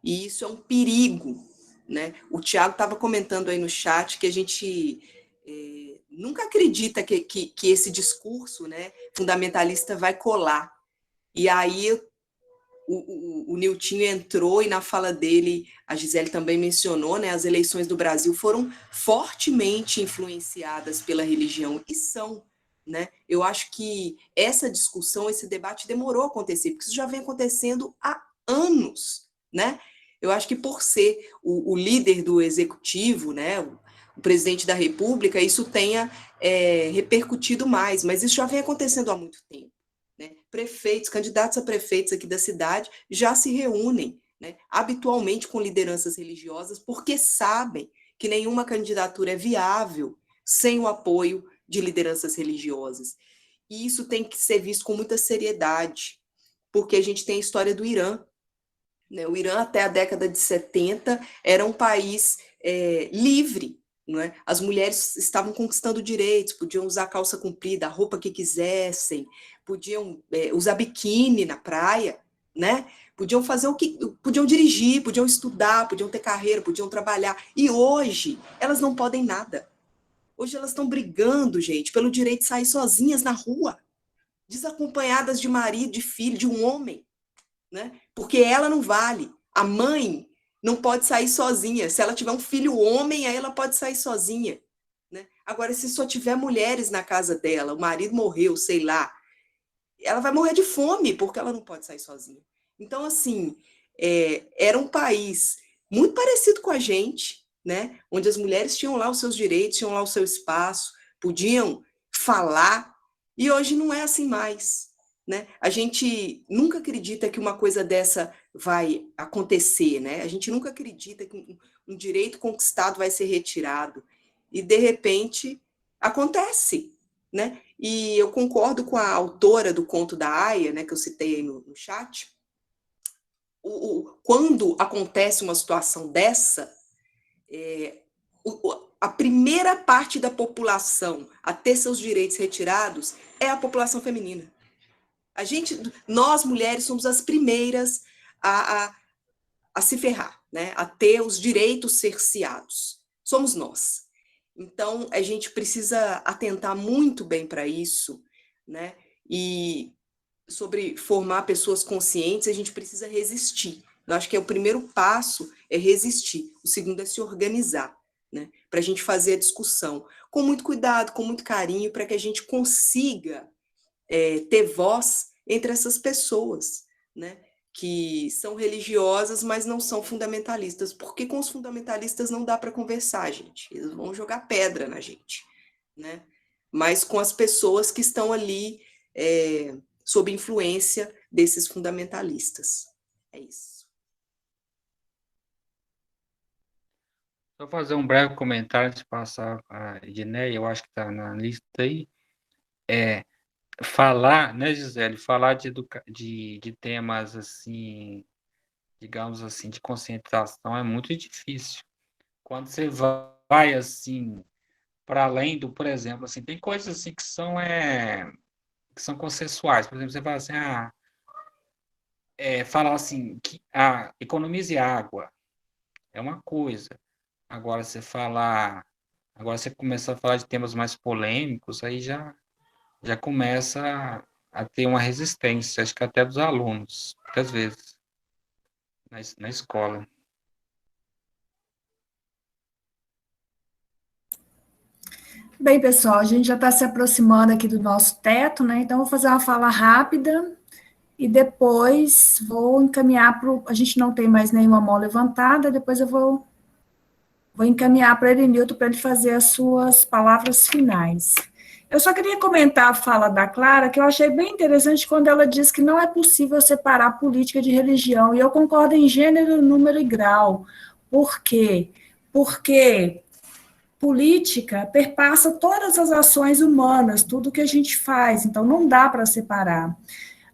E isso é um perigo, né? O Tiago estava comentando aí no chat que a gente nunca acredita que esse discurso, né, fundamentalista vai colar. E aí o Niltinho entrou e na fala dele, a Gisele também mencionou, né, as eleições do Brasil foram fortemente influenciadas pela religião, e são, né? Eu acho que essa discussão, esse debate demorou a acontecer, porque isso já vem acontecendo há anos, né? Eu acho que por ser o líder do executivo, né, o presidente da República, isso tenha repercutido mais, mas isso já vem acontecendo há muito tempo. Né? Prefeitos, candidatos a prefeitos aqui da cidade já se reúnem, né, habitualmente com lideranças religiosas, porque sabem que nenhuma candidatura é viável sem o apoio de lideranças religiosas. E isso tem que ser visto com muita seriedade, porque a gente tem a história do Irã. Né? O Irã, até a década de 70, era um país livre. Não é? As mulheres estavam conquistando direitos, podiam usar calça comprida, a roupa que quisessem, podiam usar biquíni na praia, né? Podiam fazer podiam dirigir, podiam estudar, podiam ter carreira, podiam trabalhar. E hoje elas não podem nada. Hoje elas estão brigando, gente, pelo direito de sair sozinhas na rua, desacompanhadas de marido, de filho, de um homem, né? Porque ela não vale. A mãe não pode sair sozinha. Se ela tiver um filho homem, aí ela pode sair sozinha. Né? Agora, se só tiver mulheres na casa dela, o marido morreu, sei lá, ela vai morrer de fome, porque ela não pode sair sozinha. Então, assim, era um país muito parecido com a gente, né? Onde as mulheres tinham lá os seus direitos, tinham lá o seu espaço, podiam falar, e hoje não é assim mais. Né? A gente nunca acredita que uma coisa dessa vai acontecer, né? A gente nunca acredita que um direito conquistado vai ser retirado. E, de repente, acontece. Né? E eu concordo com a autora do Conto da Aia, né, que eu citei aí no chat. Quando acontece uma situação dessa, a primeira parte da população a ter seus direitos retirados é a população feminina. Nós, mulheres, somos as primeiras a se ferrar, né? A ter os direitos cerceados. Somos nós. Então, a gente precisa atentar muito bem para isso, né? E sobre formar pessoas conscientes, a gente precisa resistir. Eu acho que o primeiro passo é resistir, o segundo é se organizar, né? Para a gente fazer a discussão com muito cuidado, com muito carinho, para que a gente consiga ter voz entre essas pessoas, né, que são religiosas, mas não são fundamentalistas, porque com os fundamentalistas não dá para conversar, gente, eles vão jogar pedra na gente, né, mas com as pessoas que estão ali sob influência desses fundamentalistas. É isso. Só fazer um breve comentário antes de passar a Edneia, eu acho que está na lista aí. Falar, né, Gisele, falar de temas assim, digamos assim, de conscientização é muito difícil. Quando você vai assim para além do, por exemplo, assim, tem coisas assim que são consensuais. Por exemplo, você fala assim, falar assim que economize água é uma coisa. Agora você começa a falar de temas mais polêmicos, aí já começa a ter uma resistência, acho que até dos alunos, muitas vezes, na escola. Bem, pessoal, a gente já está se aproximando aqui do nosso teto, né? Então, vou fazer uma fala rápida e depois vou encaminhar para a gente não tem mais nenhuma mão levantada, depois eu vou encaminhar para ele, Nilton, para ele fazer as suas palavras finais. Eu só queria comentar a fala da Clara, que eu achei bem interessante quando ela diz que não é possível separar política de religião, e eu concordo em gênero, número e grau. Por quê? Porque política perpassa todas as ações humanas, tudo que a gente faz, então não dá para separar.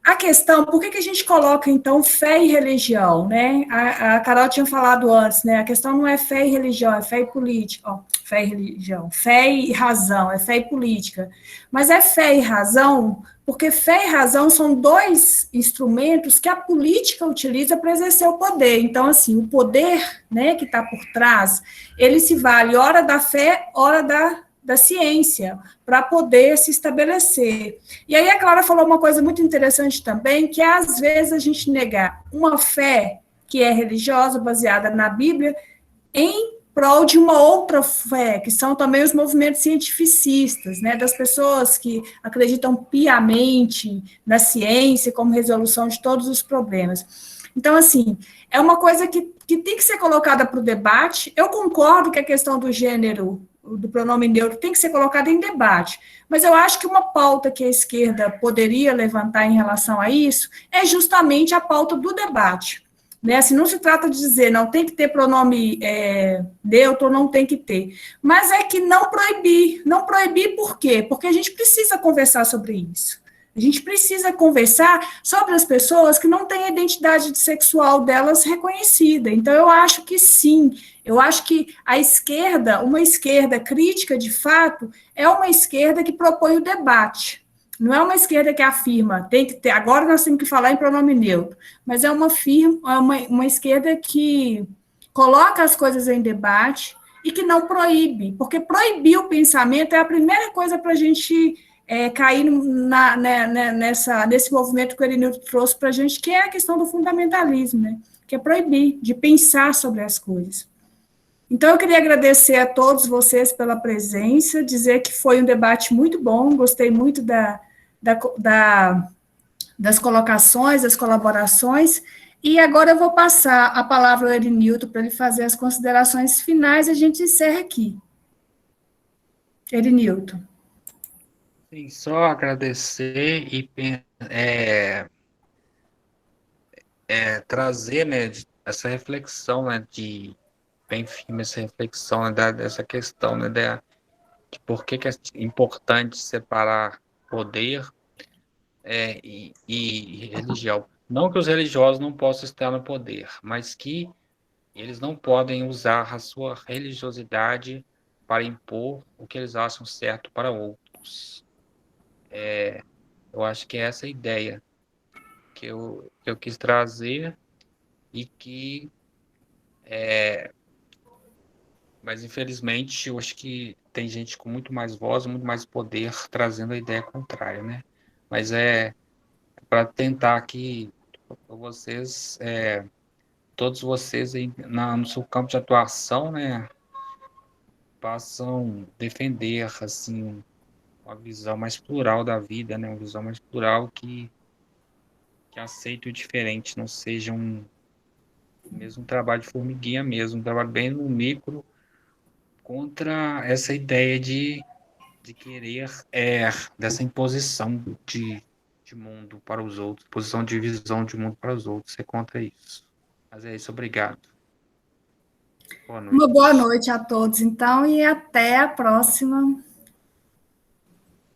A questão, por que a gente coloca, então, fé e religião, né? A Carol tinha falado antes, né? A questão não é fé e religião, é fé e política. Ó, fé e religião. Fé e razão, é fé e política. Mas é fé e razão, porque fé e razão são dois instrumentos que a política utiliza para exercer o poder. Então, assim, o poder, né, que está por trás, ele se vale ora da fé, ora da ciência, para poder se estabelecer. E aí a Clara falou uma coisa muito interessante também, que é, às vezes, a gente negar uma fé que é religiosa, baseada na Bíblia, em prol de uma outra fé, que são também os movimentos cientificistas, né, das pessoas que acreditam piamente na ciência como resolução de todos os problemas. Então, assim, é uma coisa que tem que ser colocada para o debate. Eu concordo que a questão do gênero, do pronome neutro, tem que ser colocada em debate, mas eu acho que uma pauta que a esquerda poderia levantar em relação a isso é justamente a pauta do debate. Né? Assim, não se trata de dizer não tem que ter pronome neutro, não tem que ter, mas é que não proibir. Não proibir por quê? Porque a gente precisa conversar sobre isso. A gente precisa conversar sobre as pessoas que não têm a identidade sexual delas reconhecida. Então, eu acho que sim. Eu acho que a esquerda, uma esquerda crítica, de fato, é uma esquerda que propõe o debate. Não é uma esquerda que afirma, tem que ter, agora nós temos que falar em pronome neutro, mas é uma esquerda que coloca as coisas em debate e que não proíbe, porque proibir o pensamento é a primeira coisa para a gente cair nesse movimento que o Erinildo trouxe para a gente, que é a questão do fundamentalismo, né? Que é proibir de pensar sobre as coisas. Então, eu queria agradecer a todos vocês pela presença, dizer que foi um debate muito bom, gostei muito das colocações, das colaborações, e agora eu vou passar a palavra ao Erinildo para ele fazer as considerações finais e a gente encerra aqui. Erinildo. Sim, só agradecer e trazer, né, essa reflexão, né, bem firme essa reflexão, né, dessa questão, né, de por que é importante separar poder e religião. Não que os religiosos não possam estar no poder, mas que eles não podem usar a sua religiosidade para impor o que eles acham certo para outros. Eu acho que é essa a ideia que eu quis trazer e que, mas infelizmente, eu acho que tem gente com muito mais voz, muito mais poder trazendo a ideia contrária, né? Mas para tentar aqui, vocês, todos vocês aí no seu campo de atuação, né, possam defender, assim, uma visão mais plural da vida, né, uma visão mais plural que aceite o diferente, não seja mesmo um trabalho de formiguinha mesmo, um trabalho bem no micro, contra essa ideia de querer, dessa imposição de mundo para os outros, posição de visão de mundo para os outros, é contra isso. Mas é isso, obrigado. Boa noite. Uma boa noite a todos, então, e até a próxima.